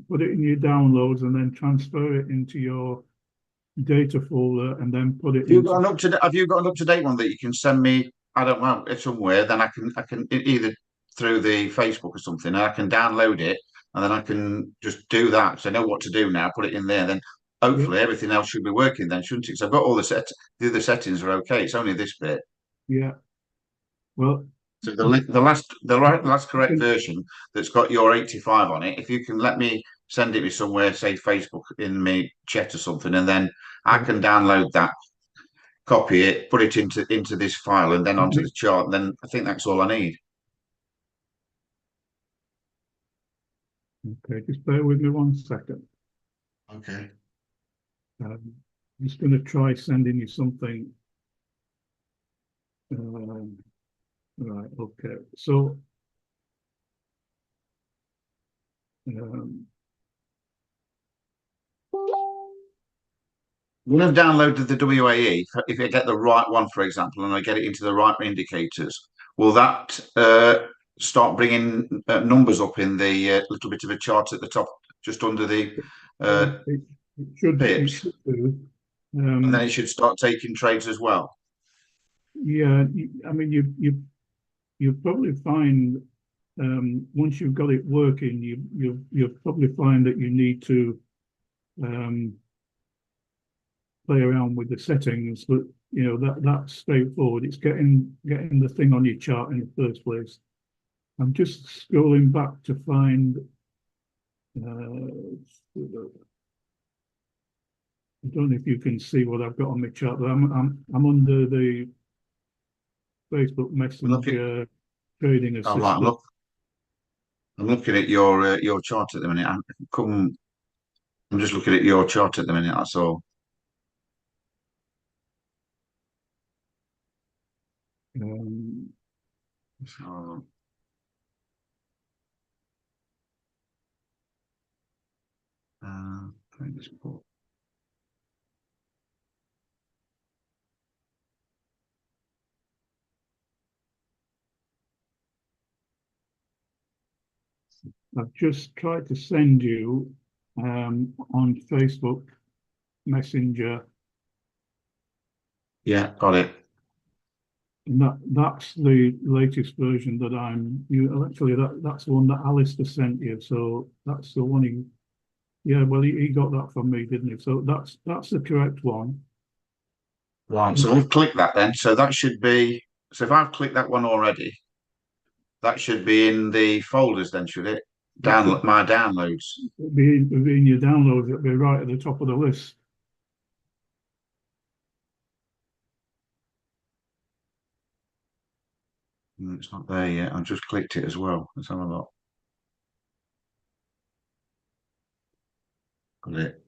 put it in your downloads and then transfer it into your data folder and then put it Have you got into. have you got an up to date one that you can send me? I don't know, it's somewhere. Then I can either through the Facebook or something, and I can download it, and then I can just do that. So I know what to do now. Put it in there, then Yeah, hopefully everything else should be working then, shouldn't it? So I've got all the other settings are okay. It's only this bit. yeah. Well, So if the last you correct can, version that's got your 85 on it, if you can let me send it me somewhere, say Facebook in me chat or something, and then I yeah, can download that, copy it, put it into this file, and then let onto me, the chart. And then I think that's all I need. okay, just bear with me 1 second. Okay. I'm just going to try sending you something. Um, right, okay. So um, When I've downloaded the WAE, if I get the right one, for example, and I get it into the right indicators, will that start bringing numbers up in the little bit of a chart at the top, just under the it, uh, it, it pips? should do. And then it should start taking trades as well. Yeah, I mean, you probably find once you've got it working, you'll probably find that you need to um, play around with the settings, but that's straightforward. It's getting the thing on your chart in the first place. I'm just scrolling back to find. I don't know if you can see what I've got on my chart, but I'm under the Facebook I'm looking. Messenger trading Oh, right. assistant. I'm looking at your chart at the minute. I'm just looking at your chart at the minute. That's all. Um, So, trying this book. I've just tried to send you on Facebook Messenger, Yeah, got it. and that's the latest version that I'm. Actually, that's the one that Alistair sent you. So that's the one he. Yeah, well, he got that from me, didn't he? So that's the correct one. Right. So I've clicked that then. So that should be. So if I've clicked that one already, that should be in the folders then, should it? download my downloads. it'd be in your downloads. It'd be right at the top of the list. It's not there yet. I've just clicked it as well. Let's have a look. Got it.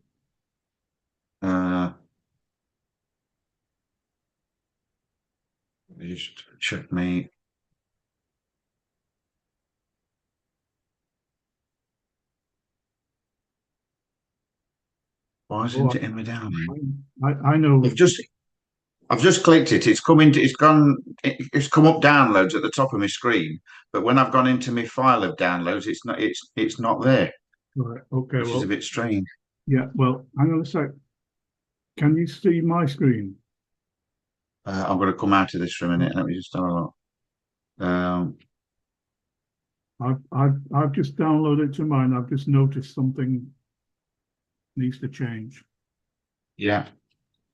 Just check me. Why isn't it in my download? I know. I've just clicked it. It's come up downloads at the top of my screen. But when I've gone into my file of downloads, it's not there. Right. Okay. Which is a bit strange. Yeah. Well, hang on a sec. Can you see my screen? I'm going to come out of this for a minute. Let me just have a look. I've just downloaded it to mine. I've just noticed something needs to change. Yeah,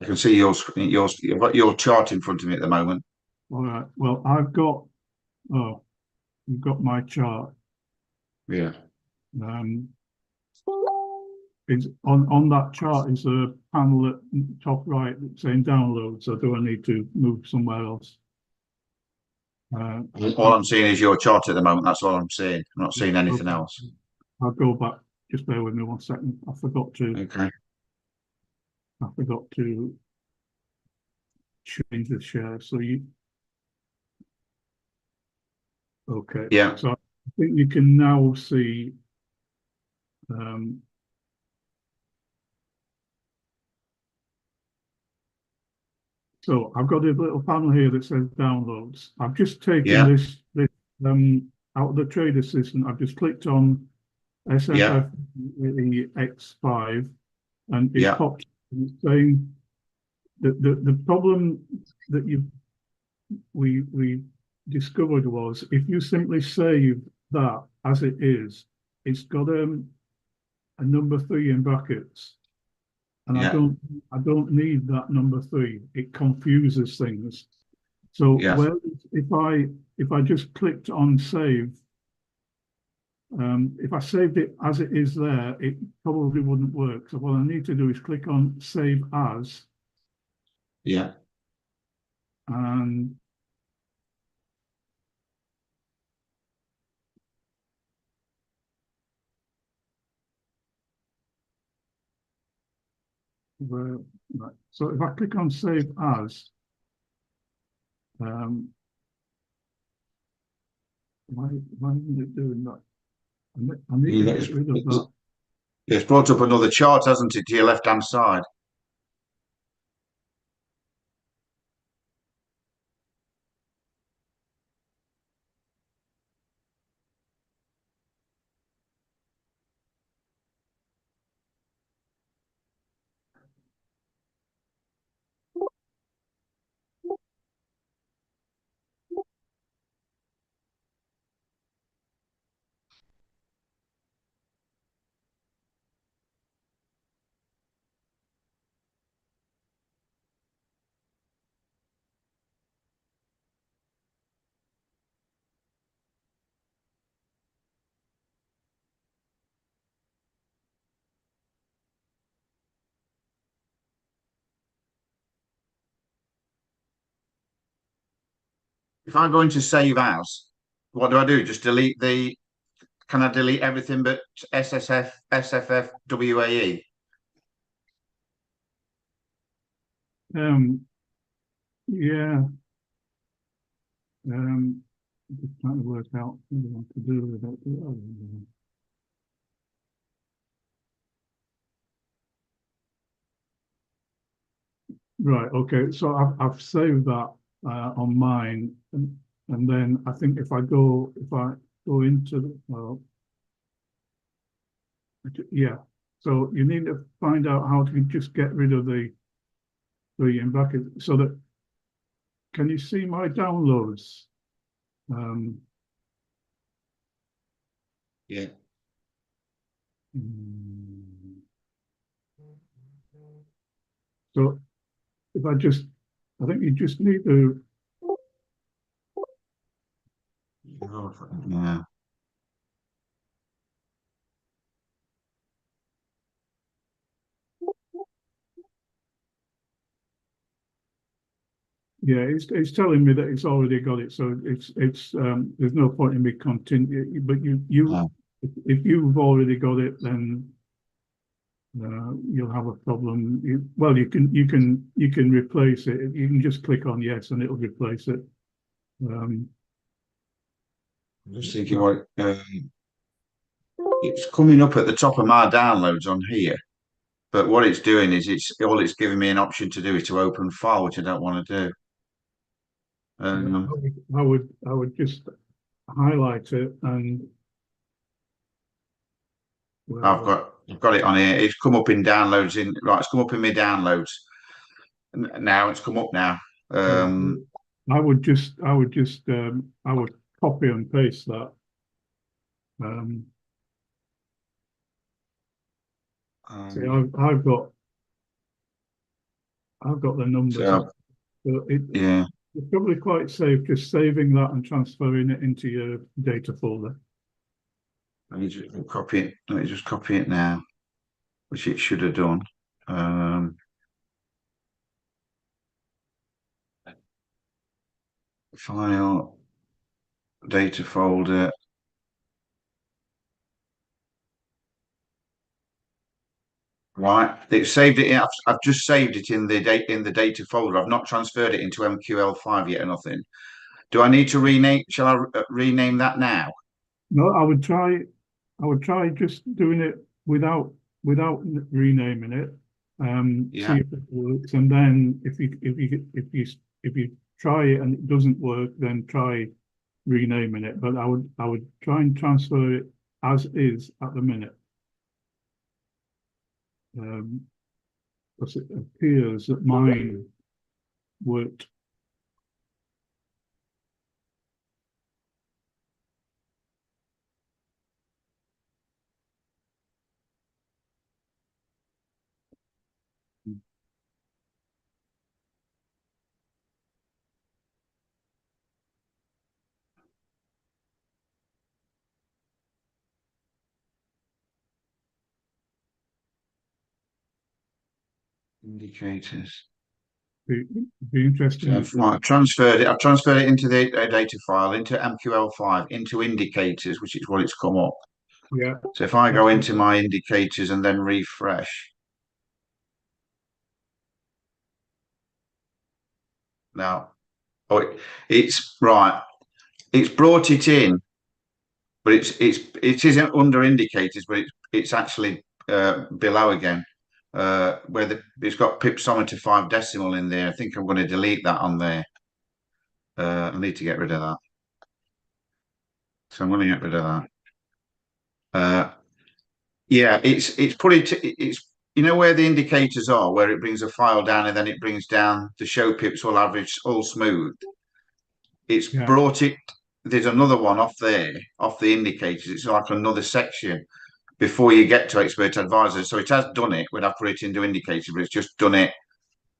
I can see your screen. You've got your chart in front of me at the moment. All right. Well, I've got. Oh, you've got my chart. Yeah. Is on that chart is a panel at the top right saying download. So do I need to move somewhere else? All I'm seeing is your chart at the moment. That's all I'm seeing. I'm not seeing anything else. I'll go back. Just bear with me 1 second. I forgot to. Okay. I forgot to change the share. So you. Okay. Yeah. So I think you can now see. So I've got a little panel here that says downloads. I've just taken this out of the trade assistant. I've just clicked on SFF X5 and it popped saying that the problem that we discovered was if you simply save that as it is, it's got a number 3 in brackets. And I don't need that number 3. It confuses things. So if I just clicked on save, if I saved it as it is there, it probably wouldn't work. So what I need to do is click on save as. Yeah. And right. So if I click on save as, why isn't it doing that? I need to get rid of that. It's brought up another chart, hasn't it, to your left-hand side? If I go into save as, what do I do? Just delete can I delete everything but SSF, SFF, WAE? Yeah. Just trying to work out what to do with it. Right. Okay. So I've saved that on mine, and then I think if I go into the yeah. So you need to find out how to just get rid of the in brackets so that can you see my downloads? Yeah. So if I think you just need to. Yeah. Yeah, it's telling me that it's already got it, so it's there's no point in me continue. But Oh, if you've already got it, then you'll have a problem. Well, you can replace it. You can just click on yes, and it'll replace it. Um, I'm just thinking what it's coming up at the top of my downloads on here. But what it's doing is it's giving me an option to do is to open file, which I don't want to do. Um, I would just highlight it and well, I've got it on here. It's come up in downloads in right. It's come up in my downloads. Now it's come up now. yeah, Um, I would copy and paste that. Um, See, um, I've got the numbers. so So yeah, it's probably quite safe just saving that and transferring it into your data folder. let me just copy it. Let me just copy it now, which it should have done. File, data folder. Right, it's saved it. I've just saved it in the data folder. I've not transferred it into MQL5 yet or nothing. Do I need to rename? Shall I rename that now? No, I would try just doing it without renaming it. See Yeah, if it works, and then if you try it and it doesn't work, then try renaming it. But I would try and transfer it as is at the minute. Because it appears that mine worked. indicators. Be, be interesting So if the I've transferred it. I've transferred it into the data file, into MQL5, into indicators, which is what it's come up. yeah. So if I That's go into my indicators and then refresh, now, oh, it's right. It's brought it in, but it isn't under indicators, but it's actually below again, where it's got pipsometer 5 decimal in there. I think I'm going to delete that on there. I need to get rid of that, so I'm going to get rid of that. Yeah, it's put it. It's you know where the indicators are, where it brings a file down and then it brings down the show pips all average, all smooth. It's yeah, brought it. There's another one off there, off the indicators. It's like another section before you get to expert advisor. So it has done it when I put it into indicators, but it's just done it.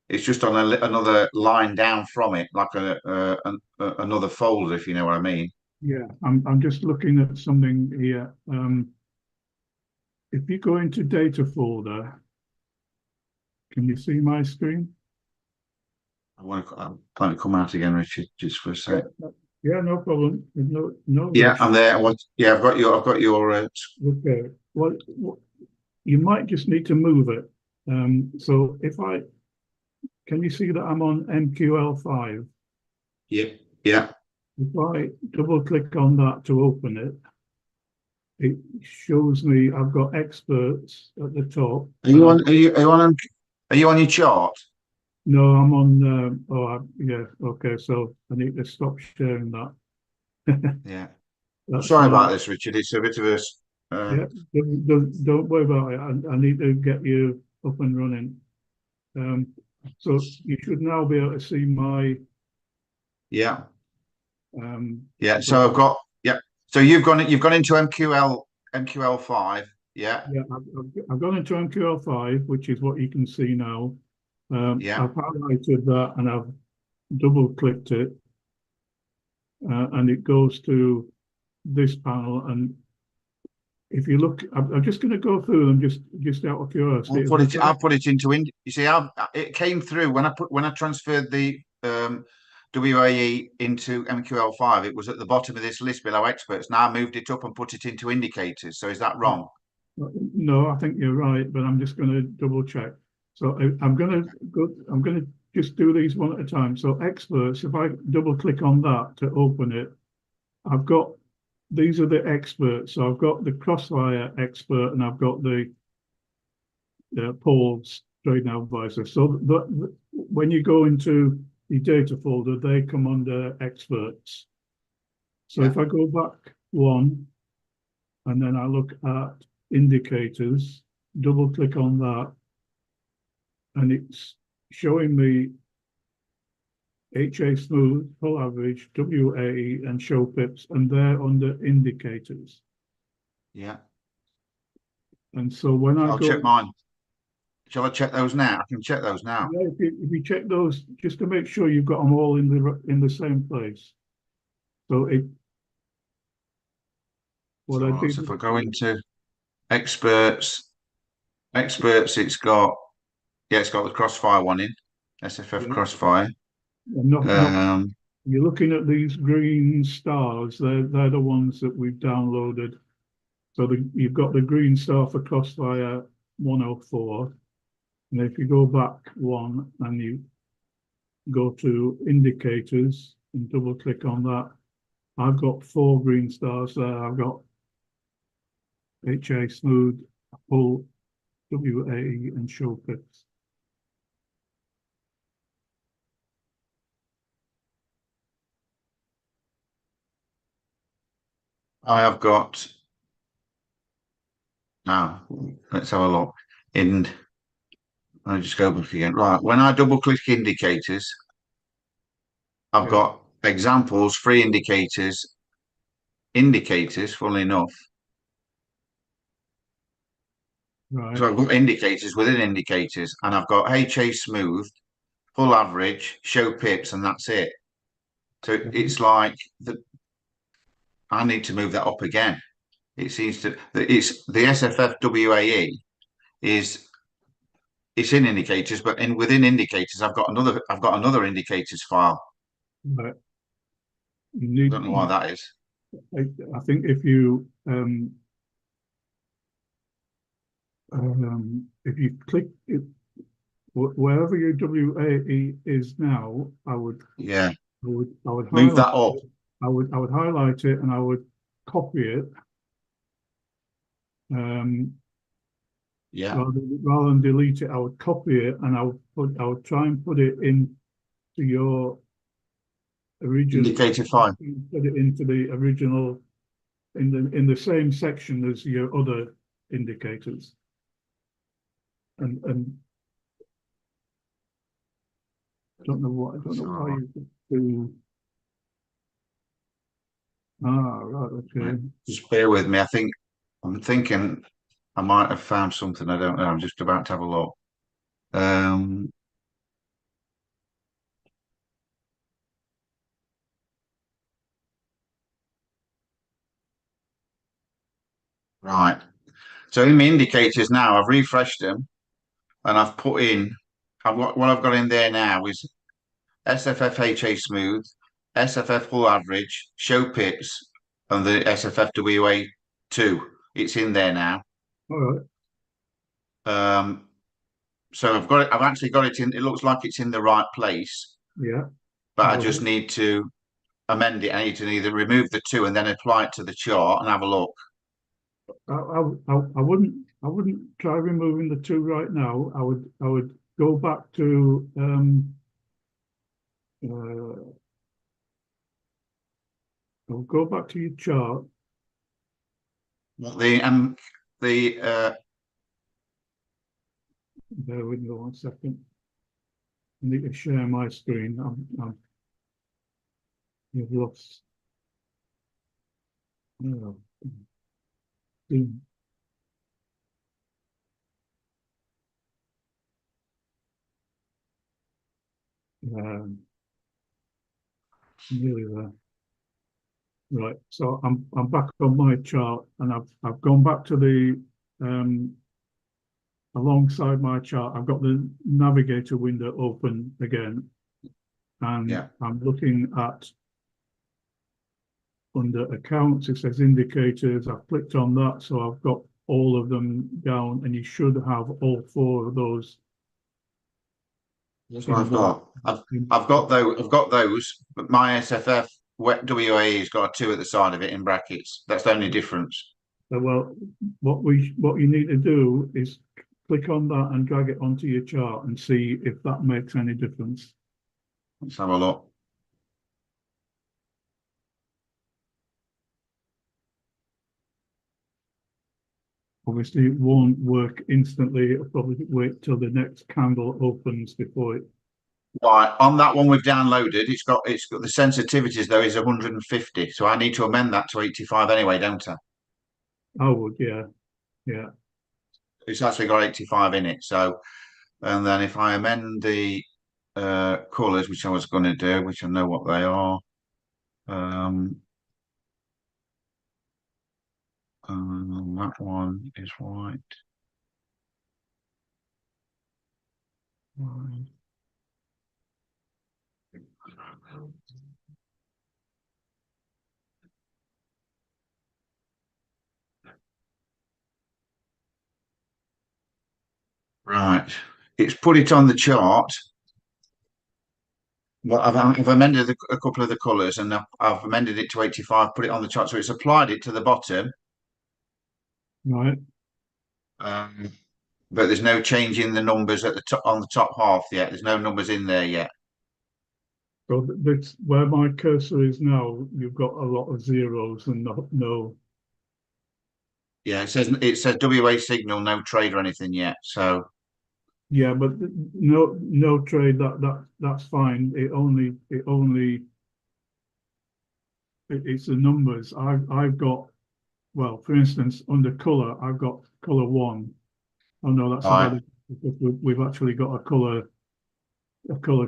It's just on another line down from it, like another folder, if you know what I mean. yeah. I'm just looking at something here. If you go into data folder, can you see my screen? I'm trying to come out again, Richard, just for a Yeah, sec. yeah, no problem. No Yeah, I'm rush. there. Yeah, I've got your. Okay. What you might just need to move it. So if I can you see that I'm on MQL5? Yeah, yeah. If I double click on that to open it, it shows me I've got experts at the top, Are and you I've on? got Are you on your chart? no, I'm on. Yeah, okay. So I need to stop sharing that. Yeah. I'm That's sorry my about this, Richard. It's a bit of a. yeah. Don't worry about it. I need to get you up and running. Um, so you should now be able to see my Yeah, yeah. so So I've got. Yeah. So you've gone into MQL5. Yeah, yeah, I've gone into MQL5, which is what you can see now. yeah. I've highlighted that and I've double clicked it, and it goes to this panel. And if you look, I'm just going to go through them just out of curiosity. If I I'll try, put it into. You see, it came through when I transferred the WAE into MQL5, it was at the bottom of this list below experts. Now I moved it up and put it into indicators. So is that wrong? No, I think you're right, but I'm just going to double check. So I'm going to just do these one at a time. So experts, if I double click on that to open it, I've got, these are the experts. So I've got the Crossfire expert and I've got the Paul's trading advisor. So when you go into the data folder, they come under experts. So if I go back one, and then I look at indicators, double click on that, and it's showing me HA smooth, full average, WAE, and show pips, and they're under indicators. Yeah. And so when I I'll go, check mine. Shall I check those now? I can check those now. yeah, if you check those, just to make sure you've got them all in the same place. So what I did. So if I go into experts, it's got the Crossfire one in, SFF Yeah, Crossfire. not you're looking at these green stars. They're the ones that we've downloaded. So you've got the green star for Crossfire 104. And if you go back one and you go to indicators and double click on that, I've got 4 green stars there. I've got HA smooth, full, WAE, and show pips. I have got now. Let's have a look. I'll just go back again. Right, when I double click indicators, I've got examples, free indicators, funnily enough. Right. So I've got indicators within indicators, and I've got HA smooth, full average, show pips, and that's it. So it's like I need to move that up again. It seems to it's the SFF WAE is it's in indicators, but within indicators I've got another indicators file. Right. I don't know why that is. I think if you click it, wherever your WAE is now, I would Move highlight that up. it. I would highlight it and I would copy it. Rather than delete it, I would copy it and I would try and put it into your original Indicator file. put it into the original in the same section as your other indicators. And I don't know why you do. Right, okay. Just bear with me. I'm thinking I might have found something. I don't know. I'm just about to have a look. Right. So in my indicators now, I've refreshed them and I've put in. What I've got in there now is SFF HA smooth, SFF full average, show pips, and the SFF WA2. It's in there now. All right. So I've got it. I've actually got it in. It looks like it's in the right place. Yeah. But I just need to amend it. I need to either remove the 2 and then apply it to the chart and have a look. I wouldn't try removing the 2 right now. I would go back to I'll go back to your chart. Bear with me 1 second. I need to share my screen. You've lost. Oh. Nearly there. Right, so I'm back on my chart, and I've gone back to the alongside my chart. I've got the navigator window open again, and Yeah. I'm looking at under accounts, it says indicators. I've clicked on that, so I've got all of them down, and you should have all four of those. That's what I've got. I've got those. I've got those. But my SFF WAE's got a 2 at the side of it in brackets. That's the only difference. Well, what you need to do is click on that and drag it onto your chart and see if that makes any difference. Let's have a look. Obviously, it won't work instantly. It'll probably wait till the next candle opens before it. Right, on that one we've downloaded, it's got the sensitivities though is 150. So I need to amend that to 85 anyway, don't I? I would, yeah, yeah. It's actually got 85 in it. So, and then if I amend the colours, which I was going to do, which I know what they are. That one is white. Right, it's put it on the chart. Well, I've amended a couple of the colours and I've amended it to 85, put it on the chart. So it's applied it to the bottom. Right. But there's no change in the numbers at the top on the top half yet. There's no numbers in there yet. So that's where my cursor is now. You've got a lot of zeros and no. Yeah, it says WA signal, no trade or anything yet. So Yeah, but no trade. That's fine. It's the numbers. I've got, well, for instance, under color, I've got color one. Oh no, that's right, another, because we've actually got a color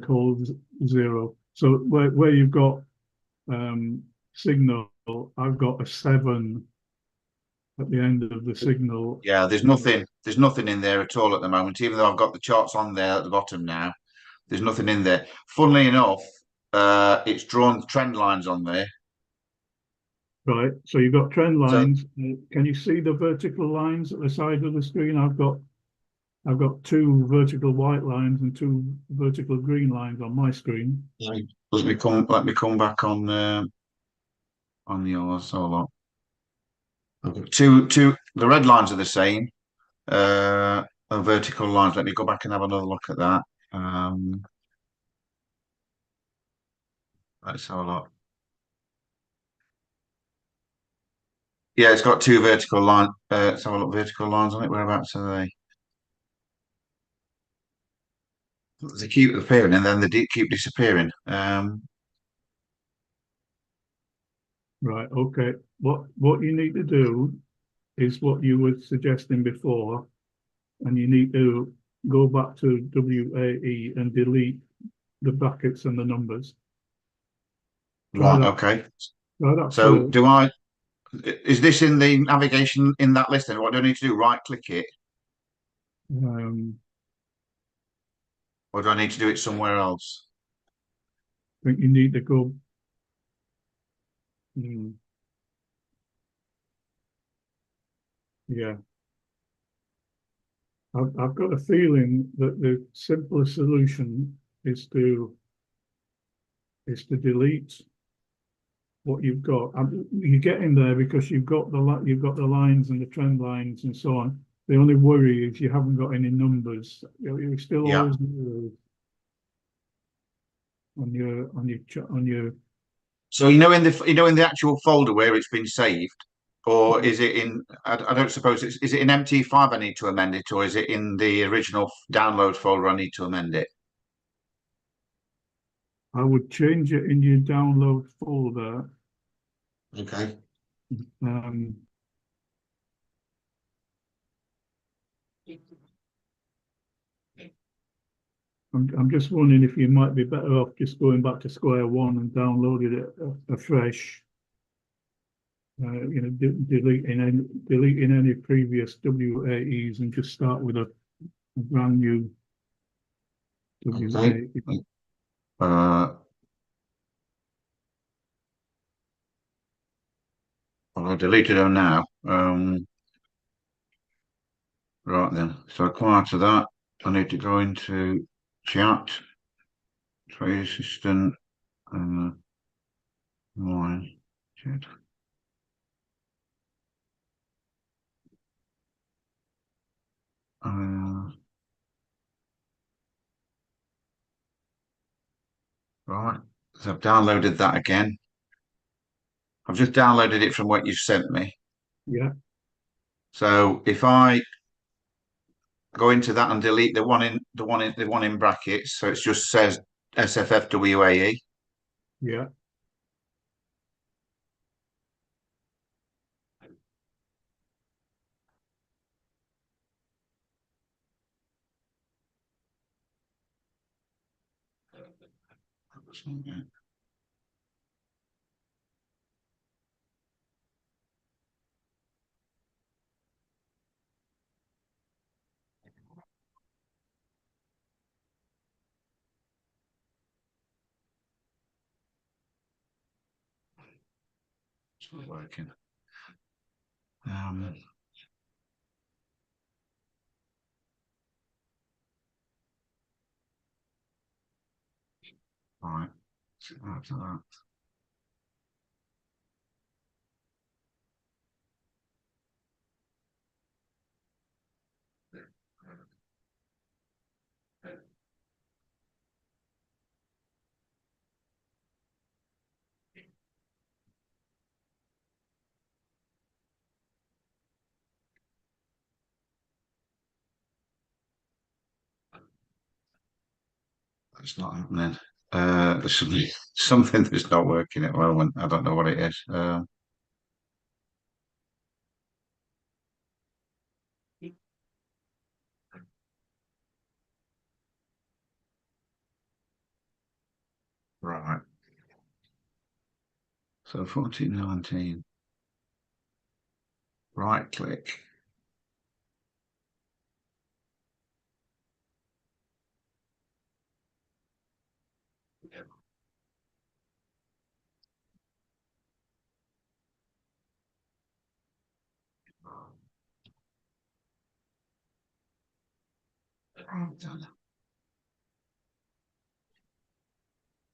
called zero. So where you've got signal, I've got a 7 at the end of the signal. yeah, there's nothing in there at all at the moment. Even though I've got the charts on there at the bottom now, there's nothing in there. Funnily enough, it's drawn trend lines on there. Right. So you've got trend So lines. Can you see the vertical lines at the side of the screen? I've got two vertical white lines and two vertical green lines on my screen. let me come back on yours. Hold on. I've got two. The red lines are the same. Vertical lines. Let me go back and have another look at that. Um, let's have a look. Yeah, it's got two vertical line. Let's have a look. Vertical lines on it. Whereabouts are they? They keep appearing and then they keep disappearing. Right. Okay. What you need to do is what you were suggesting before, and you need to go back to WAE and delete the brackets and the numbers. Try Right. that. Okay. Try that So first. do I? Is this in the navigation in that list? Then what do I need to do? Right click it, Um, or do I need to do it somewhere else? I think you need to go. Hmm, yeah. I've got a feeling that the simplest solution is to delete what you've got. You get in there because you've got the lines and the trend lines and so on. The only worry is you haven't got any numbers. You're still Yeah. always on your. So in the actual folder where it's been saved, or is it in? I don't suppose is it in MT5 I need to amend it, or is it in the original download folder I need to amend it? I would change it in your download folder. Okay. Um, I'm just wondering if you might be better off just going back to square one and downloading it afresh. Deleting any previous WAEs and just start with a brand new Okay. WAE. Well, I deleted them now. Right then. So I come out of that. I need to go into chat, trade assistant, mine, chat. Right. So I've downloaded that again. I've just downloaded it from what you sent me. Yeah, So if I go into that and delete the one in brackets, so it just says SFFWAE. yeah, It's not working. Um, right. So after that. It's not happening. There's something that's not working at the moment. I don't know what it is. Right. So 1419. Right click.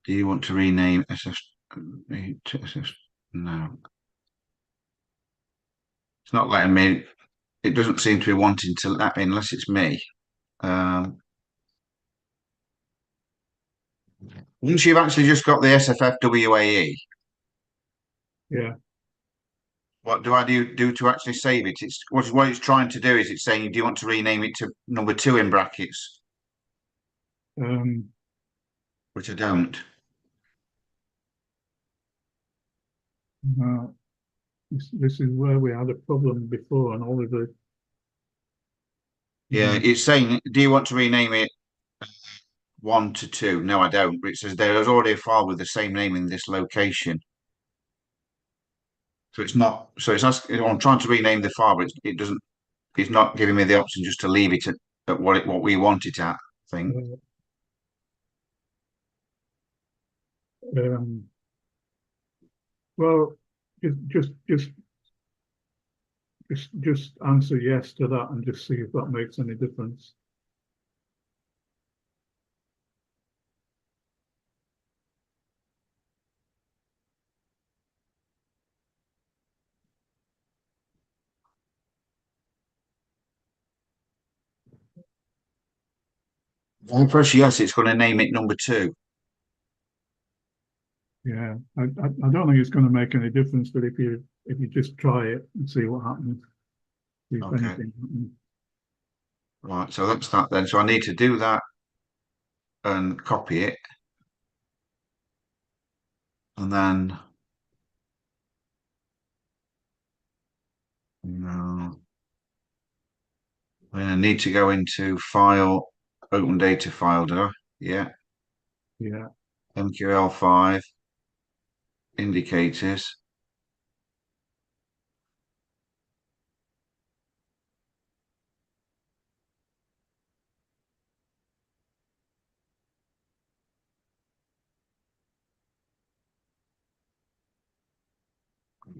Do you want to rename SS to SS? No, it's not letting me. It doesn't seem to be wanting to let me unless it's me. Um, Once you've actually just got the SFFWAE, yeah. what do I do to actually save it? It's what it's trying to do is it's saying, do you want to rename it to number two in brackets? Um, Which I don't. uh, this is where we had a problem before, and Oliver. Yeah, it's saying, do you want to rename it one to two? No, I don't. But it says there is already a file with the same name in this location. So it's not. So it's asking. I'm trying to rename the file, but it doesn't. It's not giving me the option just to leave it at what we want it at. I think. Uh, um, well, just answer yes to that and just see if that makes any difference. If I press yes, it's going to name it number two. Yeah, I don't think it's going to make any difference, but if you just try it and see what happens, see if Okay. anything happens. Right. So that's that then. So I need to do that and copy it, and then no, then I need to go into file, open data file. Do I? Yeah. Yeah, MQL5 indicators.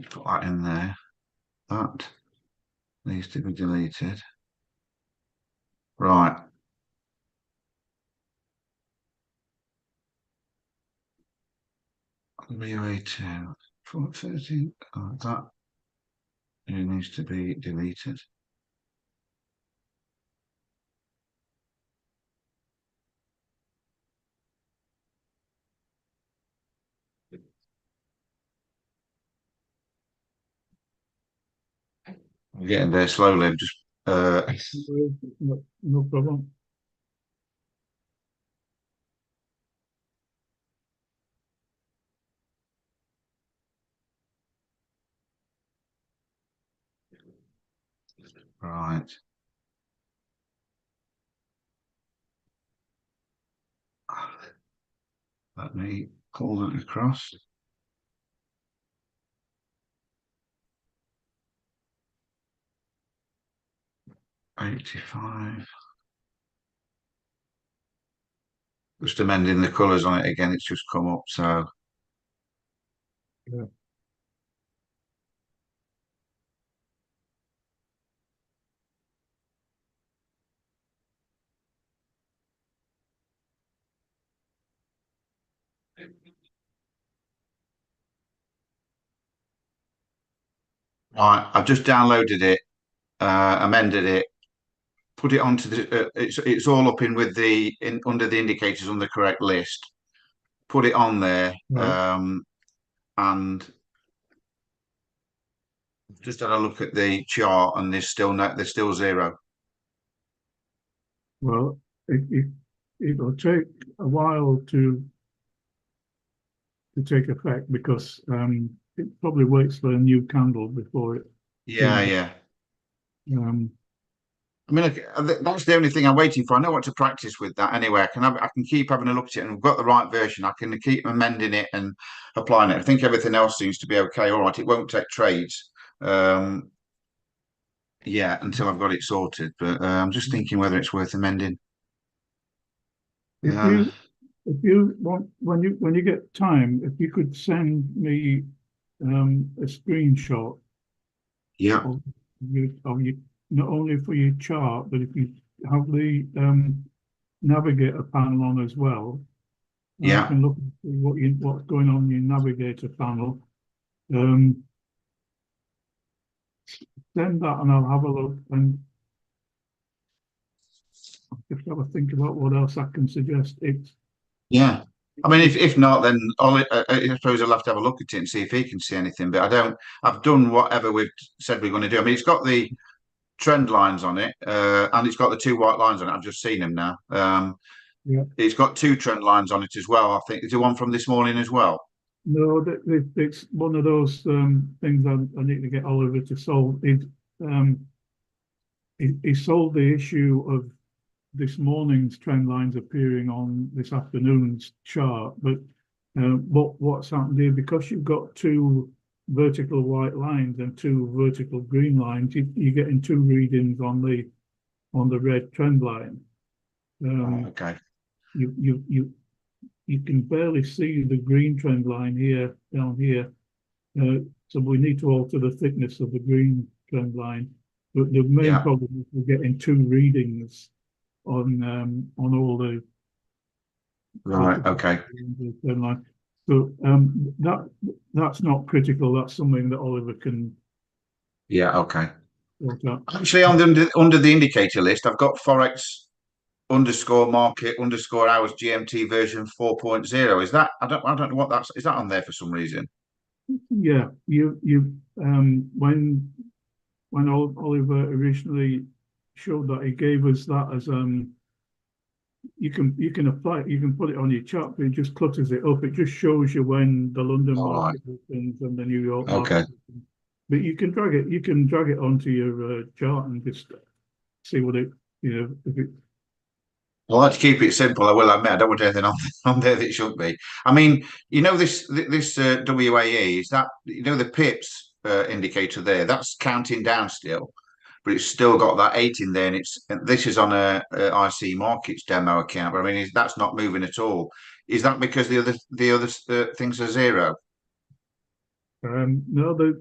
Put that in there. That needs to be deleted. Right. WA2, 413. Oh, that needs to be deleted. I'm getting there slowly. Just No problem. right. Let me pull that across. $85. Just amending the colours on it again. It's just come up. So Yeah. right, I've just downloaded it, amended it, put it onto the. It's all up in with the under the indicators on the correct list. Put it on there, Right. and just had a look at the chart, and there's still zero. Well, it'll take a while to take effect because it probably waits for a new candle before it Yeah, changes. yeah. Um, I mean, that's the only thing I'm waiting for. I know what to practice with that anyway. I can keep having a look at it, and we've got the right version. I can keep amending it and applying it. I think everything else seems to be okay. All right, it won't take trades, yeah, until I've got it sorted. But I'm just thinking whether it's worth amending. if Um, you want when you get time, if you could send me a screenshot yeah, of you not only for your chart, but if you have the navigator panel on as well, I yeah, can look at what's going on in your navigator panel. Um, Send that and I'll have a look and just have a think about what else I can suggest. yeah. I mean, It if not, then I suppose I'll have to have a look at it and see if he can see anything. But I don't. I've done whatever we've said we're going to do. I mean, it's got the trend lines on it, and it's got the two white lines on it. I've just seen them now. yeah. It's got two trend lines on it as well. I think is the one from this morning as well. No, it's one of those things I need to get Oliver to solve. Um, he solved the issue of this morning's trend lines appearing on this afternoon's chart, but what's happened here because you've got two vertical white lines and two vertical green lines, you're getting two readings on the red trend line. Right, Um, okay. you you you you can barely see the green trend line here down here. So we need to alter the thickness of the green trend line. But the main Yeah. problem is we're getting two readings on all the Right. vertical Okay. trend line. So that's not critical. That's something that Oliver can Yeah. Okay. sort out. Actually, on the under the indicator list, I've got Forex underscore market underscore hours GMT version 4.0. Is that I don't know what that's is that on there for some reason? Yeah, when Oliver originally showed that, he gave us that as you can apply it, you can put it on your chart, but it just clutters it up. It just shows you when the London All right. market opens and the New York market Okay. opens. But you can drag it onto your chart and just see what it, if it, I like to keep it simple. I will admit I don't want anything on, on there that shouldn't be. I mean, this WAE is that the pips indicator there. That's counting down still, but it's still got that 8 in there, and this is on a IC Markets demo account. But I mean, that's not moving at all. Is that because the other things are zero? No,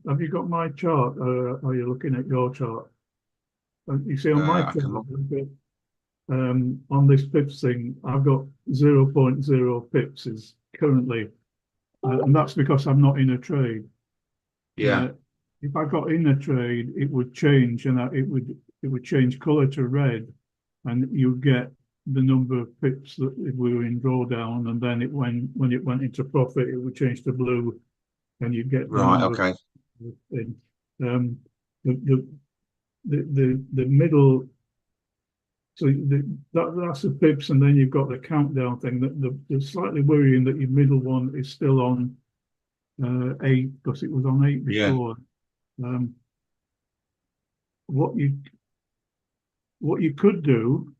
have you got my chart? Are you looking at your chart? You see on my I chart, can look. on this pips thing, I've got 0.0 pips is currently, and that's because I'm not in a trade. Yeah, If I got in a trade, it would change, and it would change color to red, and you get the number of pips that we were in drawdown, and then when it went into profit, it would change to blue, and you get the right. number Okay. in. Um, the, the middle, so that's the pips, and then you've got the countdown thing. The slightly worrying that your middle one is still on 8 because it was on 8 Yeah. before. Um, what you could do,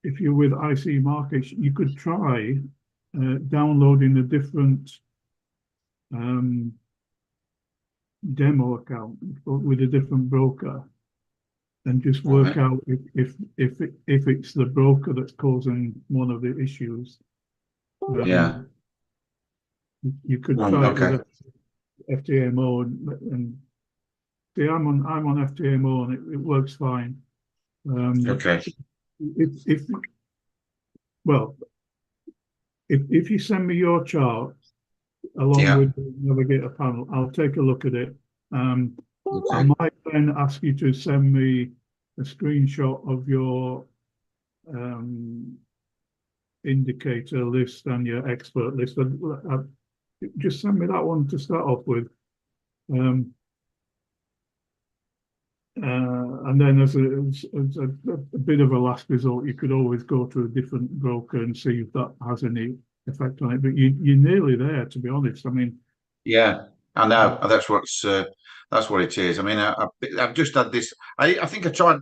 if you're with IC Markets, you could try downloading a different um, demo account with a different broker and just work Right. out if it's the broker that's causing one of the issues. Yeah. You could Right. try it with Okay. FTMO and see, I'm on FTMO and it works fine. Okay. If well, if you send me your chart along Yeah. with the navigator panel, I'll take a look at it. I Okay. might then ask you to send me a screenshot of your indicator list and your expert list. Just send me that one to start off with. Um, and then as a bit of a last resort, you could always go to a different broker and see if that has any effect on it. But you're nearly there, to be honest. I mean, Yeah. I know. That's what it is. I mean, I've just had this. I think I tried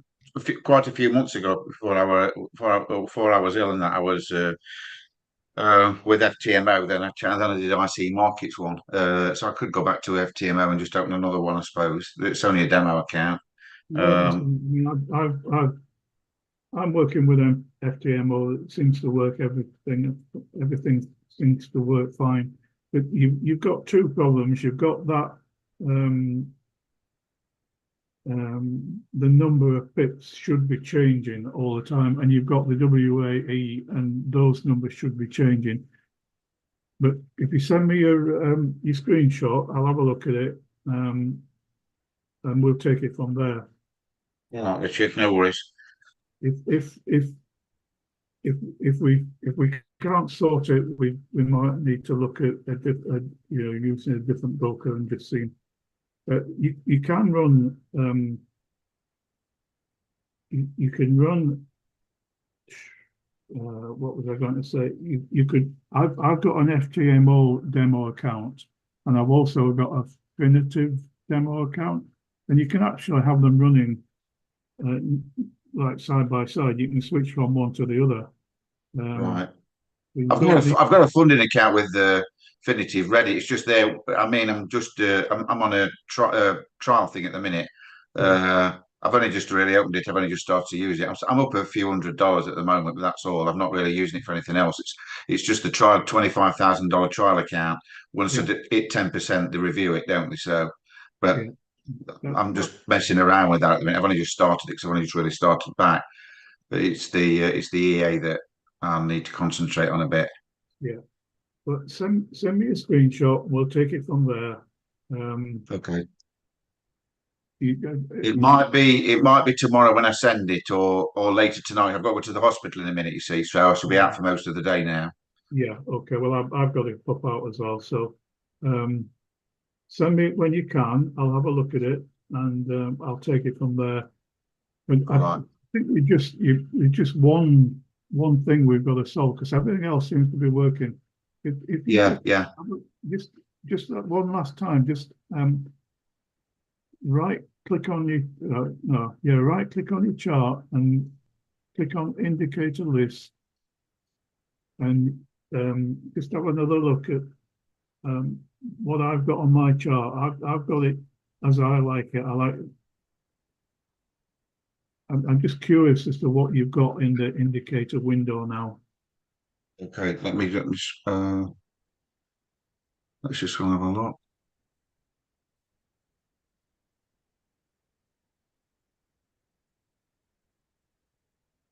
quite a few months ago before I was ill, and that I was with FTMO. Then I did IC Markets one. So I could go back to FTMO and just open another one. I suppose it's only a demo account. yeah, I Um, mean, I'm working with an FTMO. It seems to work. Everything seems to work fine. But you've got two problems. You've got that the number of pips should be changing all the time, and you've got the WAE, and those numbers should be changing. But if you send me your screenshot, I'll have a look at it, and we'll take it from there. yeah, Richard, no worries. If if if if we can't sort it, we might need to look at using a different broker and just see. You can run you can run what was I going to say? You could. I've got an FTMO demo account, and I've also got a Definitive demo account, and you can actually have them running like side by side. You can switch from one to the other. Right. You don't need. I've got a funding account with Definitive Ready. It's just there. I mean, I'm on a trial thing at the minute. Yeah, I've only just really opened it. I've only just started to use it. I'm up a few $100s at the moment, but that's all. I'm not really using it for anything else. It's just a trial $25,000 trial account. Once yeah, it 10%, they review it, don't they? So, but yeah. That, I'm that, just messing around with that at the minute. I've only just started it because I've only just really started back. But it's the EA that I need to concentrate on a bit. yeah. But send me a screenshot. We'll take it from there. Okay. You, It might be tomorrow when I send it, or later tonight. I've got to go to the hospital in a minute, you see, so I shall be out for most of the day now. yeah. Okay. Well, I've got to pop out as well. So, um, send me it when you can. I'll have a look at it, and I'll take it from there. And All I right. think we just one thing we've got to solve because everything else seems to be working. If you Yeah, yeah, just just that one last time, just right click on your no, yeah, right click on your chart and click on indicator list and just have another look at um, what I've got on my chart. I've got it as I like it. I'm just curious as to what you've got in the indicator window now. Okay, let's just go and have a look.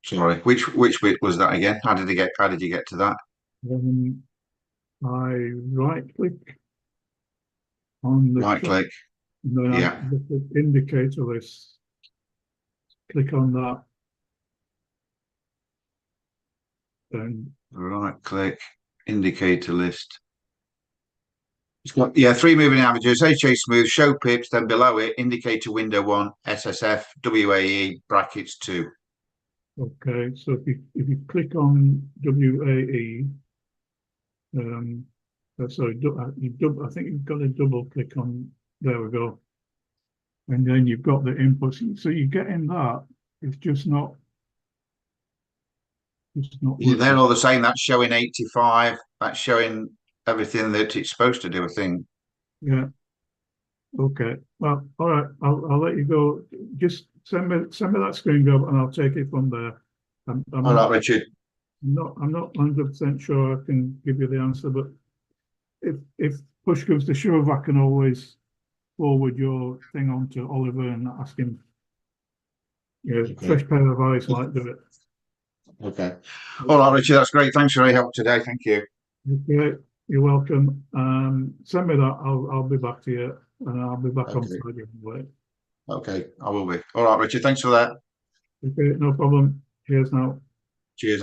Sorry, which bit was that again? How did you get to that? Um, I right click on the Right track, click. and then I Yeah. look at indicator list, click on that, and Right click. Indicator list. It's got, yeah, three moving averages, HA smooth, show pips, then below it, indicator window one, SSF, WAE, brackets two. okay. So if you click on WAE, sorry, I think you've got to double click on. There we go, and then you've got the inputs. So you're getting that. It's just not Yeah, they're working. all the same. That's showing 85. That's showing everything that it's supposed to do, I think. Yeah. Okay. Well, all right. I'll let you go. Just send me that screen grab, and I'll take it from there. I'm All I'm right, Richard. I'm not 100% sure I can give you the answer, but if push comes to shove, I can always forward your thing on to Oliver and ask him, Okay. fresh pair of eyes might do it. Okay. All right, Richard. That's great. Thanks for your help today. Thank you. Okay, you're welcome. Send me that. I'll be back to you, and I'll be back on Okay. Friday anyway. Okay. I will be. All right, Richard. Thanks for that. Okay, no problem. Cheers now. Cheers.